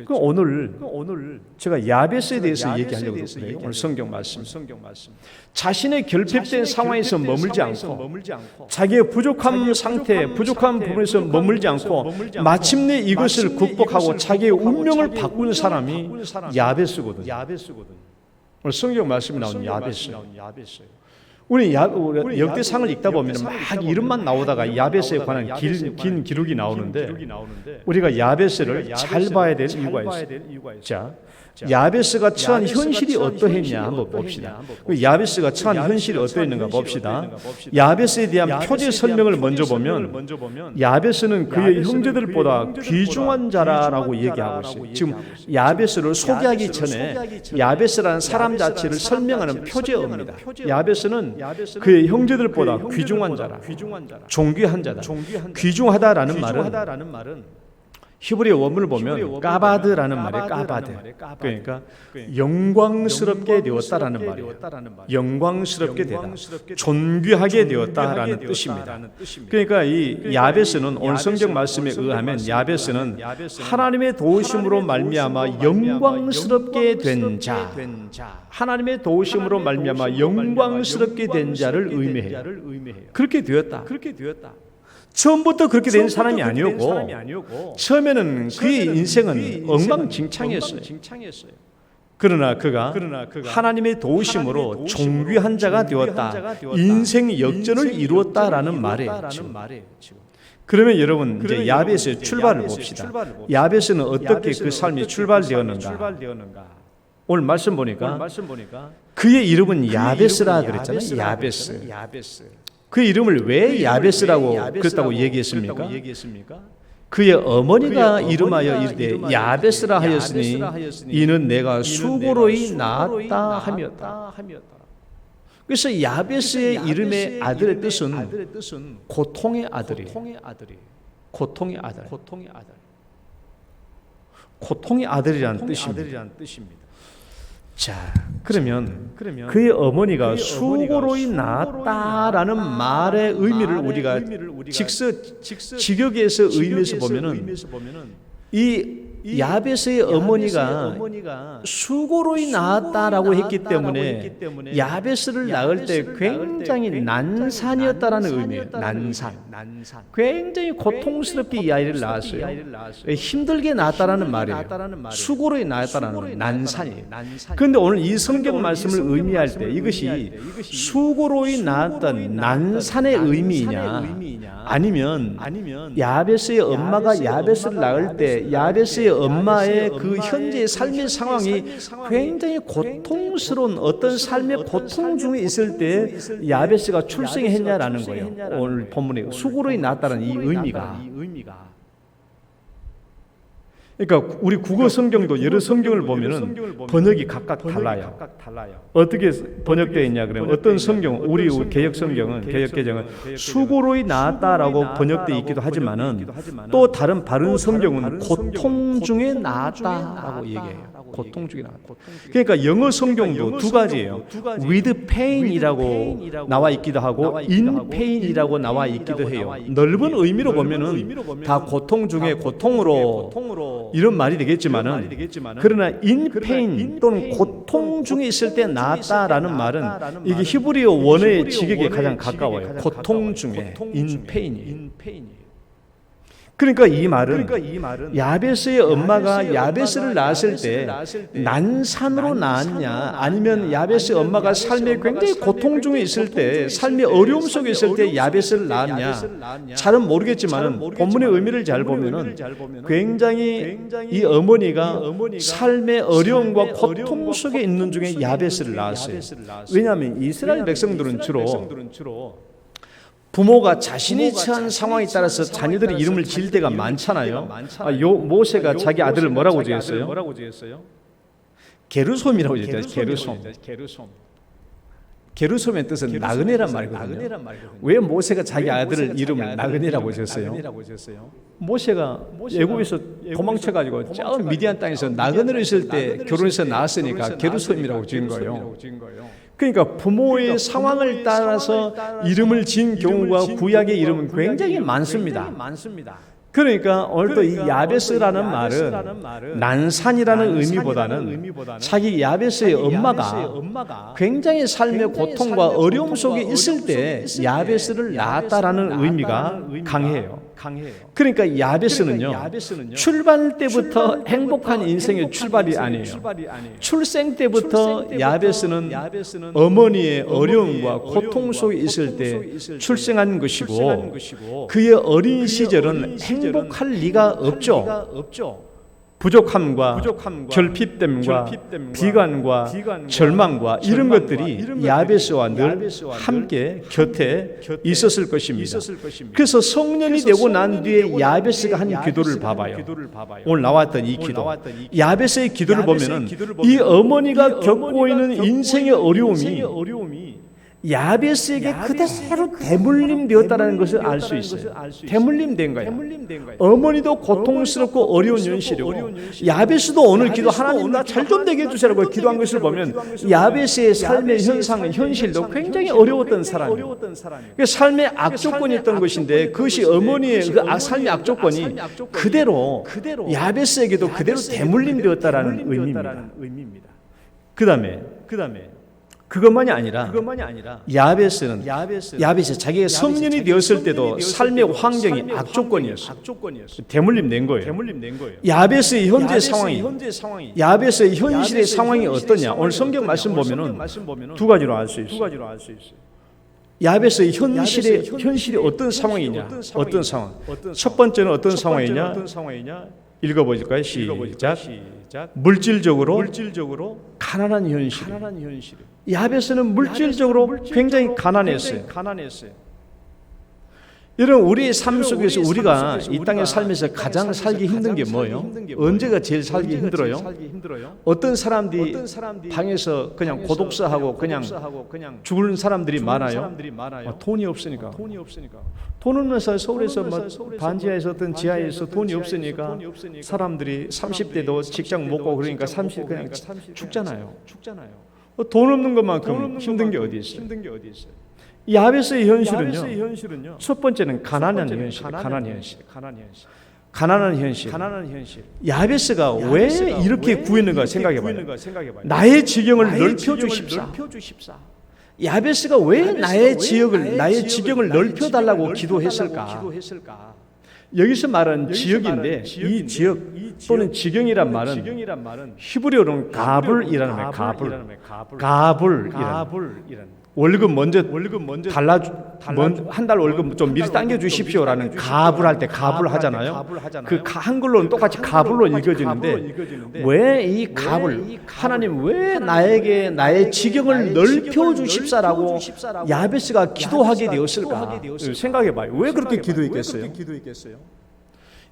그럼 오늘 제가 야베스에 대해서 얘기하려고 그래요. 오늘 성경 말씀. 자신의 결핍된 상황에서 머물지 않고 자기의 부족한 상태, 부족한 부분에서 머물지 않고 마침내 이것을 극복하고 자기의 운명을 바꾸는 사람이 야베스거든요. 오늘 성경 말씀이 나온 야베스. 우리 역대상을 읽다 보면 막 이름만 나오다가 야베스에 관한 긴 기록이 나오는데 우리가 야베스를 잘 봐야 될 이유가 있어요. 자, 야베스가 처한 현실이 어떠했냐 한번 봅시다. 야베스가 처한 현실이 어떠했는가 봅시다. 야베스에 대한 표제 설명을 먼저 보면 야베스는 그의 형제들보다 귀중한 자라고 얘기하고 있어요. 지금 야베스를 소개하기 전에 야베스라는 사람 자체를 설명하는 표제어입니다. 야베스는 그의 형제들보다 귀중한 자라, 존귀한 자다. 귀중하다라는 말은 히브리 원문을 보면 까바드라는 말이에요. 까바드. 그러니까 영광스럽게 되었다라는 말이에요. 영광스럽게 되다. 존귀하게 되었다라는 뜻입니다. 그러니까 이 야베스는 오늘 성경 말씀에 의하면 야베스는 하나님의 도우심으로 말미암아 영광스럽게 된 자, 하나님의 도우심으로 말미암아 영광스럽게 된 자를 의미해요. 그렇게 되었다. 처음부터 그렇게 된 사람이 아니었고 처음에는 그의 인생은 엉망진창이었어요. 그러나 그가 하나님의 도우심으로 존귀한 자가 되었다. 인생 역전을 이루었다라는 말이에요. 그러면 여러분 이제 야베스의 출발을 봅시다. 야베스는 어떻게 그 삶이 출발되었는가? 오늘 말씀 보니까 그의 이름은 야베스라 그랬잖아요. 야베스. 그 이름을 왜 야베스라고 그랬다고 얘기했습니까? 그의 어머니가 이름하여 이르되 야베스라 하였으니 이는 내가 수고로이 낳았다 함이었다. 그래서 야베스의 이름의 아들의 뜻은 고통의 아들이에요. 고통의 아들이라는 뜻입니다. 자, 그러면 그의 어머니가 수고로이 낳았다라는 말의 의미를 우리가 직역에서 의미에서 보면은 이 야베스의 어머니가 수고로이 낳았다라고 했기 때문에 야베스를 낳을 때 굉장히 난산이었다라는 의미예요. 난산. 굉장히 고통스럽게 이 아이를 낳았어요. 힘들게 낳았다라는 말이에요. 수고로이 낳았다라는 난산이에요. 그런데 오늘 이 성경 말씀을 의미할 때 이것이 수고로이 낳았던 난산의 의미이냐 아니면 야베스의 엄마가 야베스를 낳을 때 야베스의 엄마의 그 현재의 삶의 상황이 굉장히 고통스러운 어떤 삶의 고통 중에 있을 때 야베스가 출생했냐라는 거예요. 오늘 본문에 수고로이 낳았다는 이 의미가. 그러니까 우리 국어 성경도 여러 성경을 보면은 번역이 각각 달라요. 어떻게 번역되어 있냐 그러면 어떤 성경, 우리 개역 성경은 개역 개정은 수고로이 낳았다라고 번역되어 있기도 하지만은 또 다른 바른 성경은 고통 중에 낳았다라고 얘기해요. 고통 중에 낳았다. 그러니까 영어 성경도 두 가지예요. with pain이라고 나와 있기도 하고 in pain이라고 나와 있기도 해요. 넓은 의미로 보면은 다 고통 중에 고통으로 이런 말이 되겠지만은 그러나 in pain 또는 고통 중에 있을 때 낳았다라는 말은 이게 히브리어 원어의 직역에 가장 가까워요. 고통 중에 in pain. 그러니까 이 말은 야베스의 엄마가 야베스를 낳았을 때 난산으로 낳았냐, 아니면 야베스의 엄마가 삶에 굉장히 고통 중에 있을 때, 삶의 어려움 속에 있을 때 야베스를 낳았냐, 잘은 모르겠지만 본문의 의미를 잘 보면은 굉장히 이 어머니가 삶의 어려움과 고통 속에 있는 중에 야베스를 낳았어요. 왜냐하면 이스라엘 백성들은 주로 부모가 자신이 처한 상황에 따라서 자녀들의 이름을 지을 때가 많잖아요. 요 모세가 자기 아들을 뭐라고 지었어요? 게르솜이라고 지었어요. 게르솜의 뜻은 나그네란 말이거든요. 왜 모세가 자기 아들을 이름을 나그네라고 지었어요? 모세가 애굽에서 도망쳐가지고 저 미디안 땅에서 나그네로 있을 때 결혼해서 낳았으니까 게르솜이라고 지은 거예요. 그러니까 부모의 상황을 따라서 이름을 지은 경우가 구약의 이름은 굉장히 많습니다. 그러니까 오늘 또 이 야베스라는 말은 난산이라는 의미보다는 자기 야베스의 엄마가 굉장히 삶의 고통과 어려움 속에 있을 때 야베스를 낳았다라는 의미가 강해요. 그러니까 야베스는요, 출발 때부터 행복한 인생의 출발이 아니에요. 출생 때부터 야베스는 어머니의 어려움과 고통 속에 있을 때 출생한 것이고, 그의 어린 시절은 행복할 리가 없죠. 부족함과 결핍됨과 비관과 절망과 이런 것들이 야베스와 늘 함께 곁에 있었을 것입니다. 그래서 성년이 되고 난 뒤에 야베스가 한 기도를 봐봐요. 오늘 나왔던 이 기도, 야베스의 기도를 보면은 이 어머니가 겪고 있는 인생의 어려움이 야베스에게 그대로 대물림되었다는 것을 알 수 있어요. 대물림된 거예요. 어머니도 고통스럽고 어려운 현실이고, 야베스도 오늘 기도, 하나님 나 잘 좀 되게 해주세요라고 기도한 것을 보면 야베스의 삶의 현실도 굉장히 어려웠던 사람이에요. 삶의 악조건이었던 것인데, 그것이 어머니의 그 삶의 악조건이 그대로 야베스에게도 그대로 대물림되었다는 의미입니다. 그 다음에 그것만이 아니라 야베스는 자기가 성년이 되었을 때도 삶의 환경이 악조건이었어요. 대물림 낸 거예요. 야베스의 현재 상황이, 야베스의 현실의 상황이 어떠냐? 오늘 성경 말씀 보면은 두 가지로 알 수 있어요. 야베스의 현실이 어떤 상황이냐? 어떤 상황? 첫 번째는 어떤 상황이냐? 읽어보실까요? 시작. 물질적으로 가난한 현실. 야베스는 물질적으로 굉장히 가난했어요. 여러분, 우리의 삶 속에서 우리가 이 땅에 살면서 가장 살기 힘든 게 뭐예요? 언제가 제일 살기 힘들어요? 어떤 사람들이 방에서 그냥 고독사하고 그냥 죽는 사람들이 많아요? 돈이 없으니까. 돈 없는 서울에서 반지하에서 어떤 지하에서 돈이 없으니까 사람들이 30대도 직장 못 가고 그러니까 그냥 죽잖아요. 돈 없는 것만큼 힘든 게 어디 있어요? 야베스의 현실은요, 첫 번째는 가난한 현실. 야베스가 왜 이렇게 구했는가 생각해봐요. 나의 지경을 넓혀주십사. 야베스가 왜 나의 지경을 넓혀달라고 기도했을까? 여기서 말하는 지역인데, 이 지역 또는 지경이란 말은 히브리어로는 가불이라는 말, 가불이라는 월급 먼저 한 달 월급 좀 미리 당겨 주십시오라는 가불할 때 가불 하잖아요. 그 한글로는 똑같이 가불로 읽어지는데, 왜 이 가불, 하나님 왜 나에게 나의 지경을 넓혀 주십사라고 야베스가 기도하게 되었을까? 생각해 봐요. 왜 그렇게 기도했겠어요?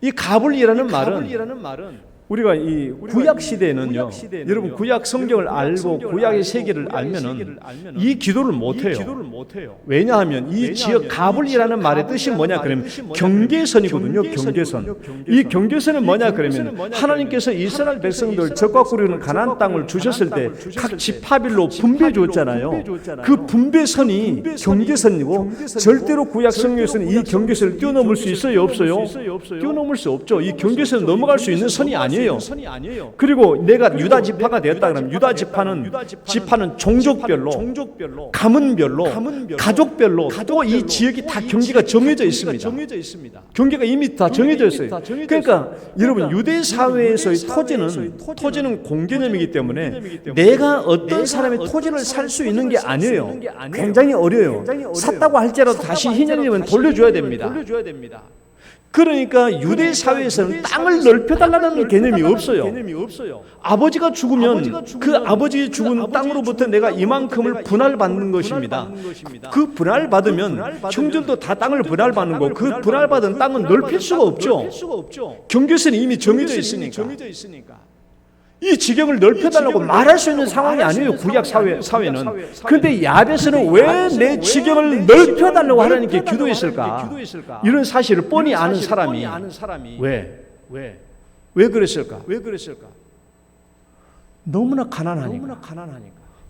이 가불이라는 말은 우리가 이 구약 시대에는요, 여러분 구약 성경을 알고 구약의 세계를 알면은 이 기도를 못 해요. 왜냐하면 이 지역 가불이라는 말의 뜻이 뭐냐 그러면 경계선이거든요. 경계선. 이 경계선은 뭐냐 그러면 하나님께서 이스라엘 백성들 적과 꾸리는 가나안 땅을 주셨을 때 각 지파별로 분배해 줬잖아요. 그 분배선이 경계선이고, 절대로 구약 성경에서는 이 경계선을 뛰어넘을 수 있어요, 없어요? 뛰어넘을 수 없죠. 이 경계선을 넘어갈 수 있는 선이 아니에요. 아니에요. 그리고 내가 유다 지파가 되었다 그러면 유다 지파는 종족별로, 가문별로, 가족별로 또 이 지역이 다 경계가 정해져 있습니다. 경계가 이미 다 정해져 있어요. 그러니까 여러분 유대 사회에서의 토지는 공개념이기 때문에 내가 어떤 사람의 토지를 살 수 있는 게 아니에요. 굉장히 어려워요. 샀다고 할지라도 다시 희년이면 돌려줘야 됩니다. 그러니까 유대 사회에서는 땅을 넓혀달라는 개념이 없어요. 아버지가 죽으면 그 아버지 죽은 땅으로부터 내가 이만큼을 분할받는 것입니다. 그 분할받으면 형들도 다 땅을 분할받는 거고 그 분할받은 땅은 넓힐 수가 없죠. 경계선이 이미 정해져 있으니까. 이 지경을 넓혀달라고 말할 수 있는 상황이 아니에요. 구약 사회는. 그런데 야베스는 왜 내 지경을 넓혀달라고 하나님께 기도했을까? 이런 사실을 뻔히 아는 사람이 왜 그랬을까? 너무나 가난하니까.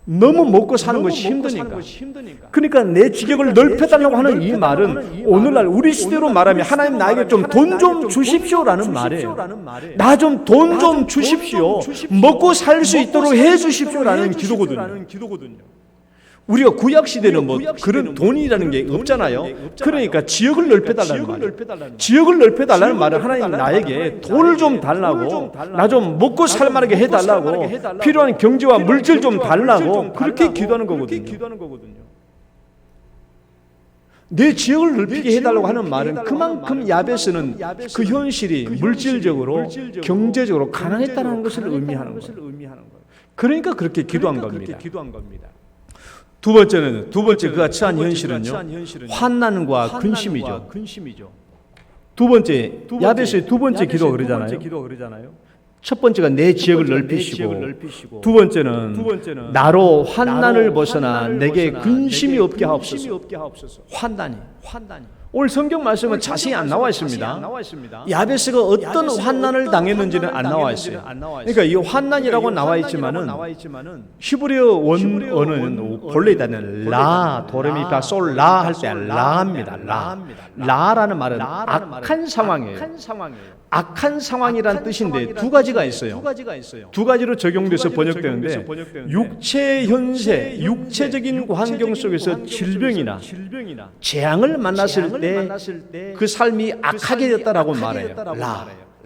너무 먹고 사는 것이 힘드니까. 그러니까 내 지경을 넓혀달라고 하는 이 말은 오늘날 우리 시대로 말하면 하나님 나에게 좀 돈 좀 주십시오라는 말이에요. 나 좀 돈 좀 주십시오. 먹고 살 수 있도록 해 주십시오라는 기도거든요. 우리가 구약 시대는 뭐 그런 돈이라는 게 없잖아요. 그러니까 지역을 넓혀달라는 말이에요. 지역을 넓혀달라는 말은 하나님 나에게 돈을 좀 달라고, 나 좀 먹고 살만하게 해달라고, 필요한 경제와 물질 좀 달라고 그렇게 기도하는 거거든요. 내 지역을 넓히게 해달라고 하는 말은 그만큼 야베스는 그 현실이 물질적으로, 경제적으로 가난했다는 것을 의미하는 거예요. 그러니까 그렇게 기도한 겁니다. 두 번째 그가 처한 현실은요, 환난과 근심이죠. 두 번째, 야베스의 두 번째 기도가 그러잖아요. 첫 번째가 내 지역을 넓히시고, 두 번째는 나로 환난을 벗어나 내게 근심이 없게 하옵소서. 환난이. 오늘 성경 말씀은 자세히 안 나와 있습니다. 야베스가 어떤 환난을 당했는지는 안 나와 있어요. 그러니까 이 환난이라고 나와 있지만은 히브리어 원어는 본래 있다는 라, 도레미파, 솔, 라 할 때 라입니다. 라라는 말은 악한 상황이에요. 악한 상황이란 뜻인데 두 가지가 있어요. 두 가지로 적용돼서 번역되는데 육체 현세, 육체적인 환경 속에서 질병이나 재앙을 만났을 때 그 삶이 악하게 됐다라고 말해요.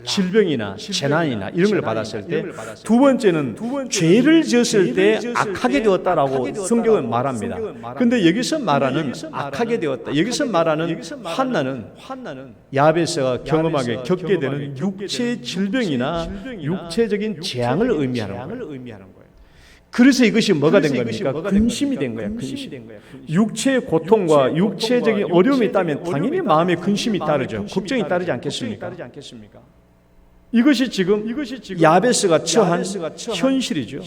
질병이나 재난이나 이런 걸 받았을 때, 두 번째는 죄를 지었을 때 악하게 되었다라고 성경은 말합니다. 근데 여기서 말하는 악하게 되었다, 여기서 말하는 환난은 야베스가 경험하게 겪게 되는 육체 질병이나 육체적인 재앙을 의미하는 거예요. 그래서 이것이 뭐가 된 겁니까? 근심이 된 거야. 육체의 고통과 육체적인 어려움이 있다면 당연히 마음에 근심이 따르죠. 걱정이 따르지 않겠습니까? 이것이 지금 야베스가 처한 현실이죠.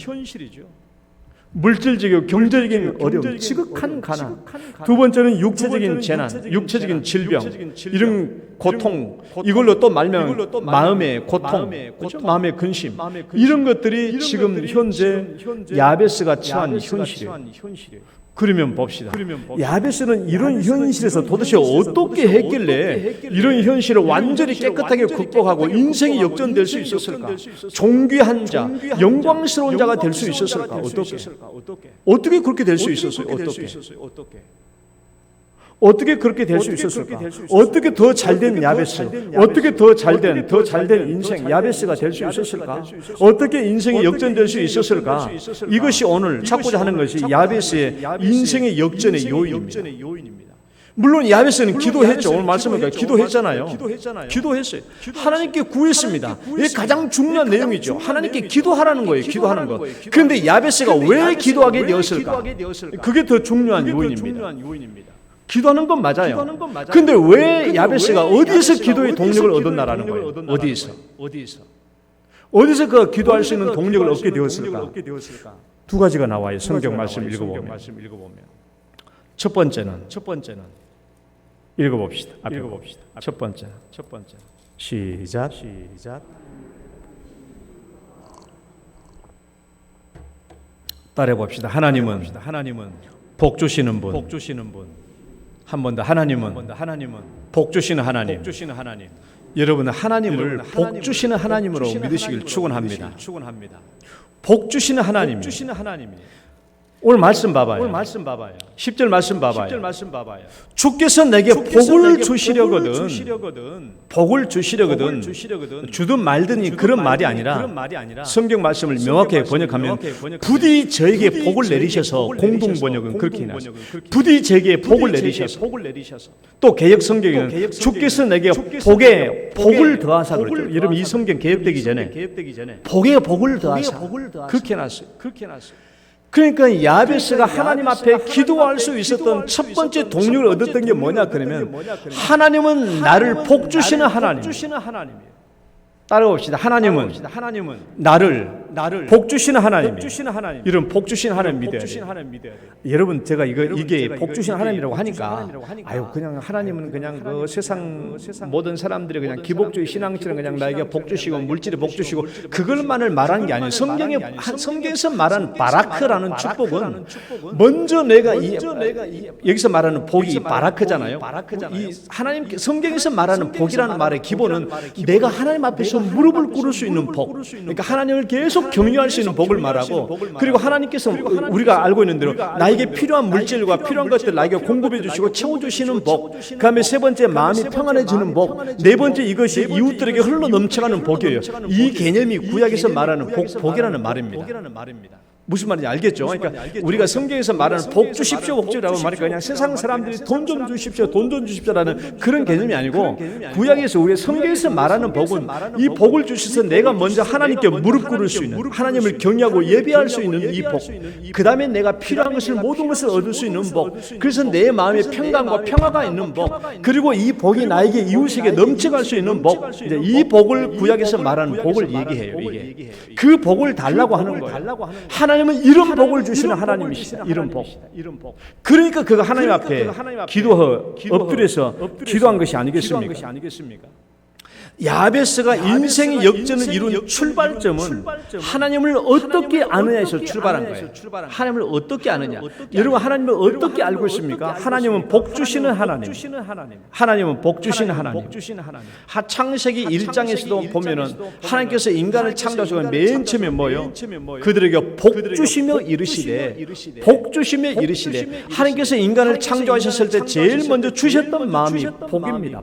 물질적이고 경제적인 어려움, 지극한 가난. 두 번째는 육체적인 재난, 육체적인 질병, 이런 고통, 이걸로 또 말면 마음의 고통, 그렇죠? 마음의 근심, 이런 것들이 지금 현재 야베스가 처한 현실이에요. 그러면 봅시다. 야베스는 이런 현실에서 도대체 어떻게 했길래 이런 현실을 완전히 깨끗하게 극복하고 인생이 역전될 수 있었을까? 존귀한 자, 영광스러운 자가 될 수 있었을까? 어떻게 그렇게 될 수 있었어요? 어떻게 그렇게 될 수 있었을까? 어떻게 더 잘된 야베스, 어떻게 더 잘된 인생 야베스가 될 수 있었을까? 어떻게 인생이 역전될 수 있었을까? 이것이 오늘 찾고자 하는 것이 야베스의 인생의 역전의 요인입니다. 물론 야베스는 기도했죠. 오늘 말씀을 기도했잖아요. 기도했어요. 하나님께 구했습니다. 이게 가장 중요한 내용이죠. 하나님께 기도하라는 거예요. 기도하는 거. 그런데 야베스가 왜 기도하게 되었을까? 그게 더 중요한 요인입니다. 기도하는 건 맞아요. 근데 왜 야베스가 어디서 기도의 동력을 얻었나라는 거예요? 어디서 그 기도할 수 있는 동력을 얻게 되었을까? 두 가지가 나와요. 성경 말씀 읽어보면. 첫 번째는 읽어봅시다. 첫 번째. 시작. 따라해 봅시다. 하나님은 복 주시는 분. 한 번 더. 하나님은 복 주시는 하나님. 여러분은 하나님을 복 주시는 하나님으로 믿으시길 축원합니다. 복 주시는 하나님. 오늘 말씀 봐봐요. 10절 말씀 봐봐요. 주께서 내게 복을 주시려거든. 복을 주시려거든. 주든 말든이 그런 말이 아니라 성경 말씀을 명확하게 번역하면 부디 저에게 복을 내리셔서, 공동 번역은 그렇게 해놨어요. 부디 저에게 복을 내리셔서. 또 개역 성경에는 주께서 내게 복에 복을 더하사 그랬죠. 여러분 이 성경 개역되기 전에 복에 복을 더하사 그렇게 해놨어요. 그러니까 야베스가 하나님 앞에 기도할 수 있었던 첫 번째 동력을 얻었던 게 뭐냐 그러면 하나님은 나를 복 주시는 하나님이에요. 따라봅시다. 하나님은 나를 복 주시는 하나님이에요. 이런 복 주시는 하나님 믿어야 돼요. 여러분 제가 이게 복 주시는 하나님이라고 하니까 아유 그냥 하나님은 그냥 그 세상 모든 사람들이 그냥 기복주의 신앙처럼 그냥 나에게 복 주시고 물질에 복 주시고 그걸만을 말하는 게 아니에요. 성경에서 말하는 바라크라는 축복은 먼저 내가 여기서 말하는 복이 바라크잖아요. 이 하나님 성경에서 말하는 복이라는 말의 기본은 내가 하나님 앞에서 무릎을 꿇을 수 있는 복. 그러니까 하나님을 계속 경유할 수 있는 복을 말하고, 그리고 하나님께서 우리가 알고 있는 대로 나에게 필요한 물질과 필요한 것들 나에게 공급해 주시고 채워 주시는 복. 그다음에 세 번째 마음이 평안해지는 복. 네 번째 이것이 이웃들에게 흘러 넘쳐가는 복이에요. 이 개념이 구약에서 말하는 복이라는 말입니다. 무슨 말인지 알겠죠? 그러니까 우리가 성경에서 말하는 복 주십시오, 복 주라고 말하니까 그냥 세상 사람들이 돈 좀 주십시오, 돈 좀 주십시오라는 그런 개념이 아니고, 구약에서 우리 성경에서 말하는 복은 이 복을 주셔서 내가 먼저 하나님께 무릎 꿇을 수 있는, 하나님을 경외하고 예배할 수 있는 이 복, 그 다음에 내가 필요한 것을 모든 것을 얻을 수 있는 복, 그래서 내 마음에 평강과 평화가 있는 복, 그리고 이 복이 나에게 이웃에게 넘쳐갈 수 있는 복, 이제 이 복을 구약에서 말하는 복을 얘기해요. 이게 그 복을 달라고 하는 거예요. 하나님은 이런 복을 주시는 하나님이시다. 이런 복. 그러니까 그가 하나님 앞에 엎드려서 기도한 것이 아니겠습니까? 야베스가 인생의 역전을 이룬 출발점은 하나님을 어떻게 아느냐에서 출발한 거예요. 하나님을 어떻게 아느냐. 여러분 하나님을 어떻게 알고 있습니까? 하나님은 복 주시는 하나님. 하나님은 복 주시는 하나님. 창세기 1장에서도 보면은 하나님께서 인간을 창조하시고 맨 처음에 뭐요? 그들에게 복 주시며 이르시되, 복 주시며 이르시되, 하나님께서 인간을 창조하셨을 때 제일 먼저 주셨던 마음이 복입니다.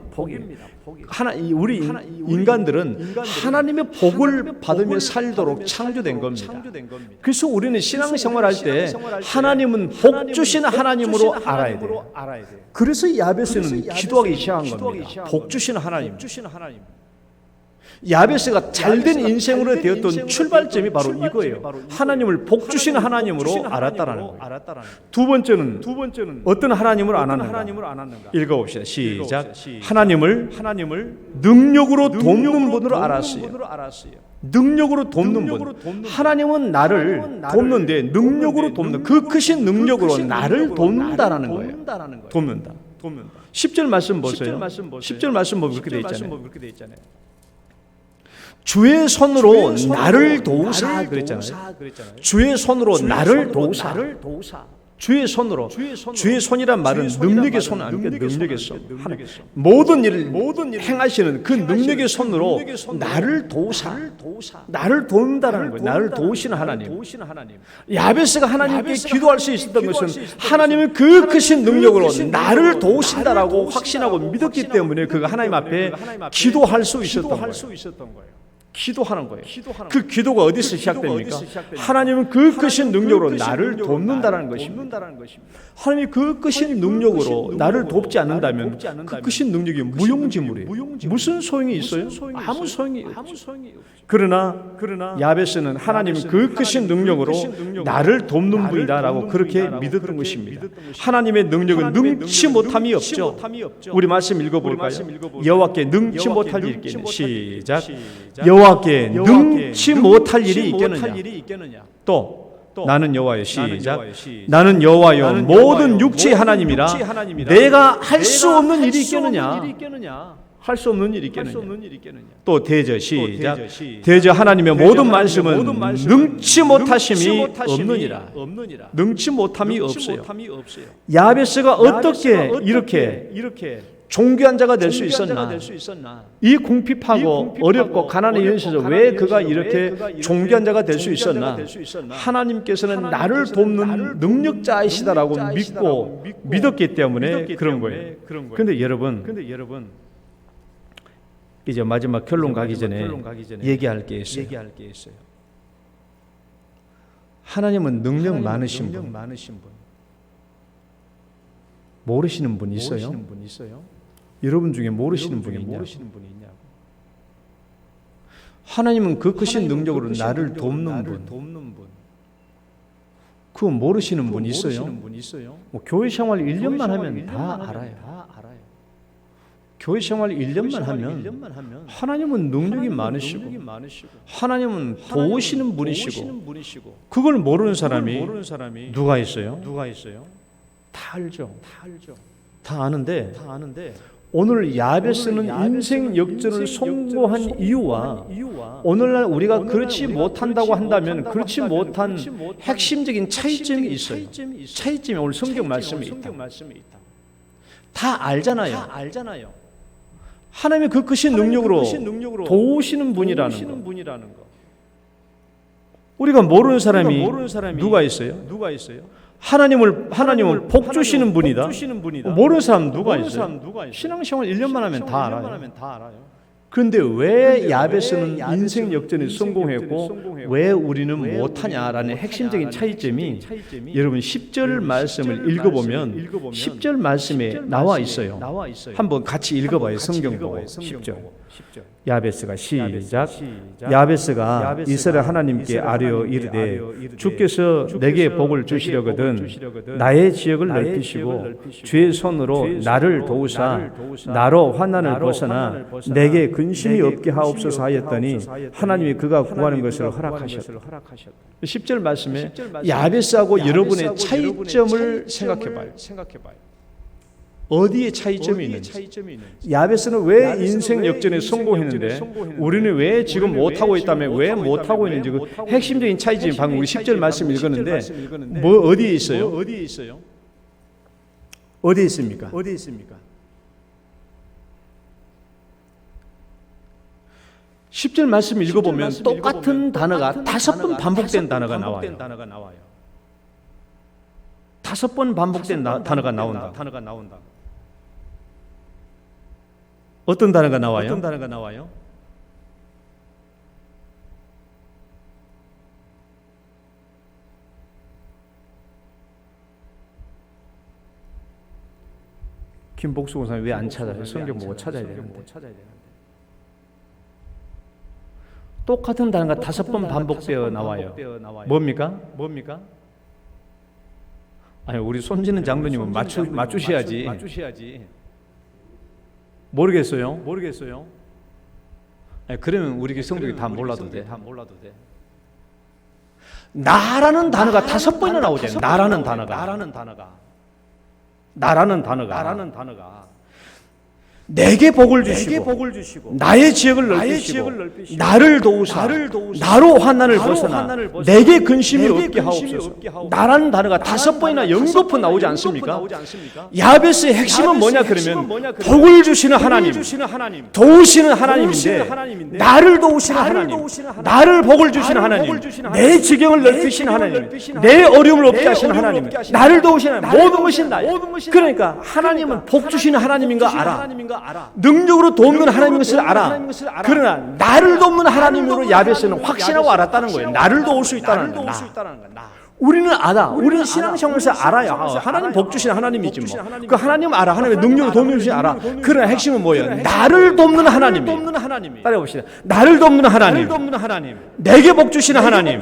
우리 인간들은 하나님의 복을 받으며 살도록 창조된 겁니다. 그래서 우리는 신앙생활할 때 하나님은 복 주시는 하나님으로 알아야 돼요. 그래서 야베스는 기도하기 시작한 겁니다. 복 주시는 하나님. 야베스가 잘된 인생으로 되었던 출발점이 바로 이거예요. 하나님을 복 주시는 하나님으로 알았다라는 거예요. 두 번째는 어떤 하나님을 알았는가? 읽어봅시다. 시작. 하나님을 능력으로 돕는 분으로 알았어요. 능력으로 돕는 분. 하나님은 나를 돕는데 능력으로 돕는, 그 크신 능력으로 나를 돕는다라는 거예요. 돕는다. 10절 말씀 보세요. 10절 말씀 보면 그렇게 되어 있잖아요. 주의 손으로 나를 도우사 그랬잖아요. 주의 손으로 나를 도우사. 주의 손으로. 주의 손이란 말은 능력의 손 아닙니까? 능력의 손. 모든 일을 행하시는 그 능력의 손으로 나를 도우사. 나를 도운다라는 거예요. 나를 도우시는 하나님. 야베스가 하나님께 기도할 수 있었던 것은 하나님은 그 크신 능력으로 나를 도우신다라고 확신하고 믿었기 때문에 그가 하나님 앞에 기도할 수 있었던 거예요. 기도하는 거예요. 그 기도가 어디서 시작됩니까? 하나님은 그 크신 능력으로 나를 돕는다는 것입니다. 하나님이 그 크신 능력으로 나를 돕지 않는다면 그 크신 능력이 무용지물이에요. 무슨 소용이 있어요? 아무 소용이 없죠. 그러나 야베스는 하나님은 그 크신 능력으로 나를 돕는 분이다라고 그렇게 믿었던 것입니다. 하나님의 능력은 능치 못함이 없죠. 우리 말씀 읽어볼까요? 여호와께 능치 못할 일이 있겠느냐. 시작. 여호와께 능치 못할 일이 있겠느냐. 또 나는 여호와여. 시작. 나는 여호와여 모든 육체의 하나님이라 내가 할 수 없는 일이 있겠느냐. 할 수 없는 일이 있겠느냐. 또 대저. 시작. 대저 하나님의 모든 말씀은 능치 못하심이 없느니라. 능치 못함이 없어요. 야베스가 어떻게 이렇게 존귀한 자가 될 수 있었나? 이 궁핍하고 어렵고 가난의 현실에서 왜 그가 이렇게 존귀한 자가 될 수 있었나? 하나님께서는 나를 돕는 능력자이시다라고 믿고 믿었기 때문에 그런 거예요. 그런데 여러분, 이제 마지막 결론 가기 전에 얘기할 게 있어요. 하나님은 능력 많으신 분, 모르시는 분 있어요? 여러분 중에 모르시는 분이 있냐고. 하나님은 그 크신 능력으로 나를 돕는 분, 그거 모르시는 분 있어요? 뭐 교회 생활 1년만 하면 다 알아요. 교회 생활 1년만 하면 하나님은 능력이 많으시고 하나님은 도우시는 분이시고 그걸 모르는 사람이 누가 있어요? 다 알죠. 다 아는데 오늘 야베스는 인생 역전을 성공한 이유와 오늘날 우리가 그렇지 못한다고 한다면 그렇지 못한 핵심적인 차이점이 있어요. 차이점이 오늘 성경 말씀에 있다. 다 알잖아요. 하나님의 그 크신 능력으로 도우시는 분이라는 거. 우리가 모르는 사람이 누가 있어요? 하나님은 복 주시는 분이다. 모르는 사람 누가 있어요? 신앙생활 1년만 하면 다 알아요. 그런데 왜 야베스는 인생 역전에 성공했고 왜 우리는 못하냐라는 핵심적인 차이점이 여러분 10절 말씀을 읽어보면 10절 말씀에 나와 있어요. 한번 같이 읽어봐요. 성경 보고 10절. 야베스가 시작. 야베스가 이스라엘 하나님께 아뢰어 이르되 주께서 내게 복을 주시려거든 나의 지역을 넓히시고 주의 손으로 나를 도우사 나로 환난을 벗어나 내게 근심이 없게 하옵소서 하였더니 하나님이 그가 구하는 것을 허락하셨다. 10절 말씀에 야베스하고 여러분의 차이점을 생각해봐요. 어디에 차이점이 있는지. 야베스는 왜 인생 역전에 성공했는데 우리는 왜 지금 못하고 있다면 왜 못하고 있는지 그 핵심적인 차이점이 방금 우리 10절 말씀 읽었는데 뭐 어디에 있어요? 어디에 있습니까? 10절 말씀 읽어보면 똑같은 단어가 5번 반복된 단어가 나와요. 5번 반복된 단어가 나온다. 어떤 단어가 나와요? 김복수 권사님 왜 안 찾아요? 성경 보고 찾아야 되는데. 똑같은 단어가 5번 반복되어 나와요. 뭡니까? 아니 우리 손지는 장로님은 맞추셔야지. 모르겠어요? 아니, 그러면 우리 성경이 다 몰라도 돼. 나라는 단어가 5번이나 나오잖아요. 나라는 단어가 내게 복을 주시고 나의 지역을 넓히시고 나를 도우사 나로 환난을 벗어나 내게 근심이 없게 하옵소서. 나라는 단어가 5번이나 연거푸 나오지 않습니까? 야베스의 핵심은 뭐냐 그러면 복을 주시는 하나님, 도우시는 하나님인데 나를 도우시는 하나님, 나를 복을 주시는 하나님, 내 지경을 넓히시는 하나님, 내 어려움을 없게 하시는 하나님, 나를 도우시는 하나님, 모든 것이 나예요. 그러니까 하나님은 복 주시는 하나님인 거 알아. 능력으로 돕는 하나님인 것을 알아. 그러나 나를 돕는 하나님으로 야베스는 확신하고 알았다는 거예요. 나를 도울 수 있다는 거야. 우리는 알아. 우리는 신앙생활에서 알아요. 하나님 복 주시는 하나님이지 뭐. 그 하나님 알아. 하나님의 능력으로 돕는 것이 알아. 그러나 핵심은 뭐예요? 나를 돕는 하나님. 따라해봅시다. 나를 돕는 하나님. 내게 복 주시는 하나님.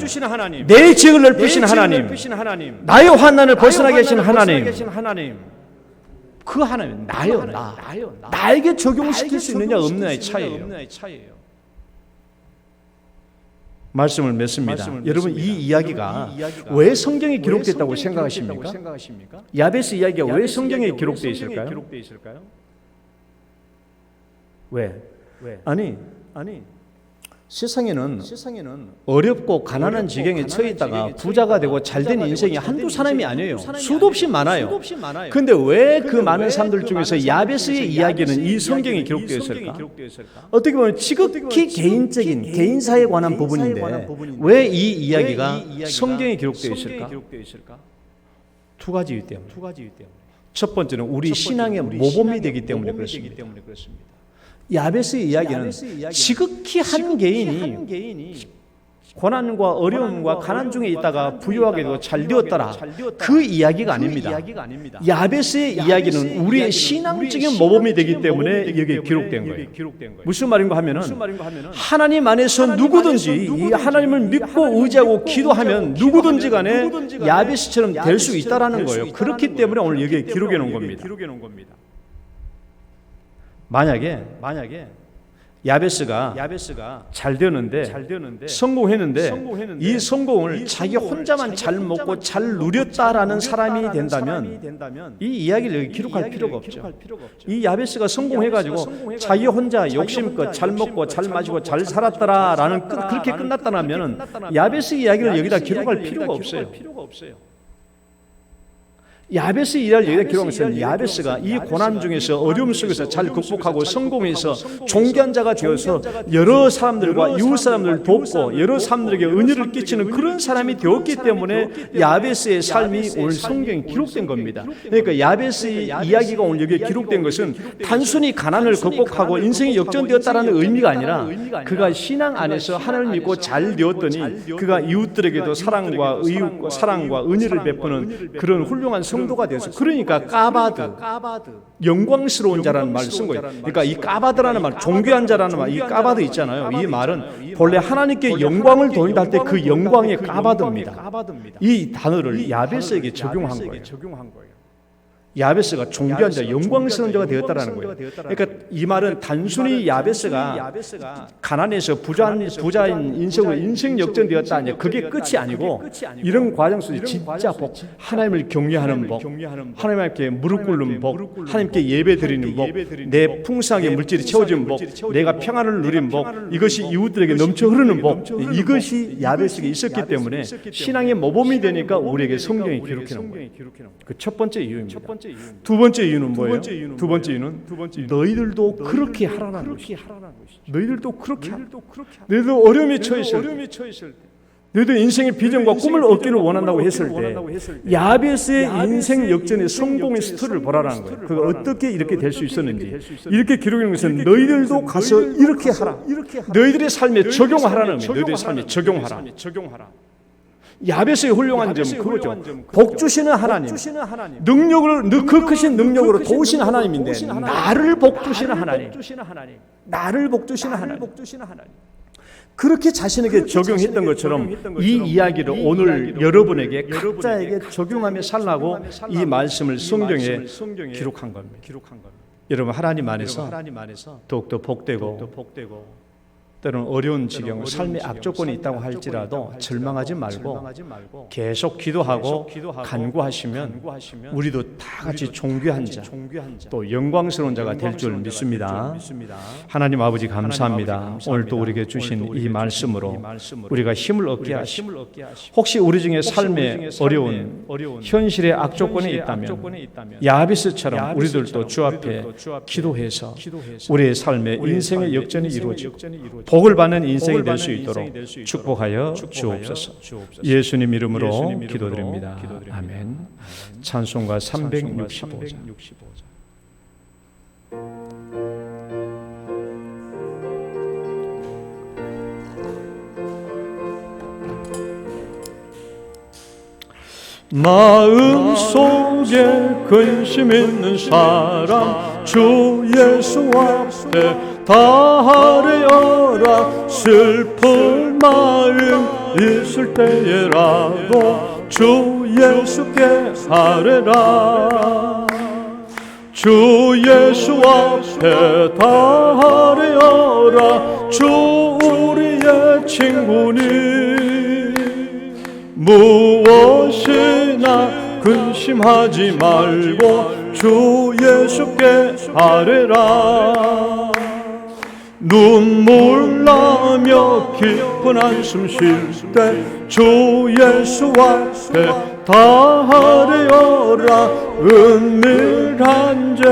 내 지역을 넓히시는 하나님. 나의 환난을 벗어나게 하시는 하나님. 그 하나님 나요. 나에게 적용시킬 수 있느냐 없느냐의 차이예요. 말씀을 맺습니다. 여러분 이 이야기가 왜 성경에 기록됐다고 생각하십니까? 야베스 이야기가 왜 성경에 기록되어 있을까요? 왜? 아니 세상에는 어렵고 가난한 지경에 처해 있다가 부자가 되고 잘된 인생이 한두 사람이 아니에요. 수도 없이 많아요. 근데 왜 그 많은 사람들 중에서 야베스의 이야기는 이 성경에 기록되어 있을까? 어떻게 보면 지극히 개인적인 개인사에 관한 부분인데 왜 이 이야기가 성경에 기록되어 있을까? 두 가지 이유 때문에. 첫 번째는 우리 신앙의 모범이 되기 때문에 그렇습니다. 야베스의 이야기는 지극히 한 개인이 고난과 어려움과 가난 중에 있다가 부유하게 되고 잘 되었더라, 그 이야기가 아닙니다. 야베스의 이야기는 우리의 신앙적인 모범이 되기 때문에 여기에 기록된 거예요. 무슨 말인가 하면은 하나님 안에서 누구든지 이 하나님을 믿고 의지하고 기도하면 누구든지 간에 야베스처럼 될 수 있다라는 거예요. 그렇기 때문에 오늘 여기에 기록해 놓은 겁니다. 만약에 야베스가 잘 되었는데 성공했는데 이 성공을 자기 혼자만 잘 먹고 잘 누렸다라는 사람이 된다면 이 이야기를 여기 기록할 필요가 없죠. 이 야베스가 성공해가지고 자기 혼자 욕심껏 잘 먹고 잘 마시고 잘 살았더라라는 그렇게 끝났다면 야베스 이야기를 여기다 기록할 필요가 없어요. 야베스 이야기를 여기다 기록하면서 야베스가 이 고난 중에서 어려움 속에서 잘 극복하고 성공해서 존귀한 자가 되어서 여러 사람들과 이웃 사람들을 돕고 여러 사람들에게 은혜를 끼치는 그런 사람이 되었기 때문에 야베스의 삶이 오늘 성경에 기록된 겁니다. 그러니까 야베스의 이야기가 오늘 여기에 기록된 것은 단순히 가난을 극복하고 인생이 역전되었다는 의미가 아니라 그가 신앙 안에서 하나님을 믿고 잘 되었더니 그가 이웃들에게도 사랑과 은혜를 베푸는 그런 훌륭한 성도가 되어서, 그러니까 까바드, 영광스러운 자라는 말을 쓴 거예요. 그러니까 이 까바드라는 말, 존귀한 자라는 말, 이 까바드 있잖아요. 이 말은 본래 하나님께 영광을 돌린다 할 때 그 영광의 까바드입니다. 이 단어를 야베스에게 적용한 거예요. 야베스가 존귀한 자, 영광스러운 자가 되었다라는 거예요. 그러니까 이 말은 단순히 야베스가 가난해서 부자인 인생으로 인생 역전되었다, 아니야. 그게 끝이 아니고 이런 과정 속에 진짜 복, 하나님을 경외하는 복, 하나님께 무릎 꿇는 복, 하나님께 예배 드리는 복, 내 풍성하게 물질이 채워지는 복, 내가 평안을 누리는 복, 이것이 이웃들에게 넘쳐 흐르는 복, 이것이 야베스에게 있었기 때문에 신앙의 모범이 되니까 우리에게 성경이 기록해 놓은 거예요. 그 첫 번째 이유입니다. 두 번째 이유는 뭐예요? 두 번째 이유는 너희들도 그렇게 하라는 것이죠. 너희들도 그렇게 하라. 너희도 어려움에 처했을 때, 너희도 인생의 비전과 꿈을 얻기를 원한다고 했을 때 야베스의 인생 역전의 성공의 스토리를 보라라는 거예요. 그가 어떻게 이렇게 될 수 있었는지 이렇게 기록하는 것은 너희들도 가서 이렇게 하라. 너희들의 삶에 적용하라는 의미. 너희들의 삶에 적용하라. 야베스의 훌륭한 점은 그거죠. 복 주시는 하나님, 그 크신 능력으로 도우시는 하나님인데 나를 복 주시는 하나님, 나를 복 주시는 하나님. 그렇게 자신에게 적용했던 것처럼 이 이야기를 오늘 여러분에게 각자에게 적용하며 살라고 이 말씀을 성경에 기록한 겁니다. 여러분, 하나님 안에서 더욱더 복되고 때로는 어려운 지경, 삶의 악조건이 있다고 할지라도 절망하지 말고 계속 기도하고 간구하시면 우리도 다 같이 존귀한 자, 또 영광스러운 자가 될 줄 믿습니다. 하나님 아버지 감사합니다. 오늘 또 우리에게 주신 이 말씀으로 우리가 힘을 얻게 하시고, 혹시 우리 중에 삶의 어려운 현실의 악조건이 있다면 야베스처럼 우리들도 주 앞에 기도해서 우리의 삶의 인생의 역전이 이루어지고 복을 받는 인생이 될 수 있도록 축복하여 주옵소서. 예수님 이름으로 기도드립니다. 아멘. 찬송가 365장. 마음속에 근심 있는 사람 주 예수 앞에 다하려라. 슬픈 마음 있을 때에라도 주 예수께 하래라. 주 예수 앞에 다하려라. 주 우리의 친구니 무엇이나 근심하지 말고 주 예수께 하래라. 눈물 나며 깊은 한숨 쉴 때 주 예수 앞에 다 아뢰어라. 은밀한 죄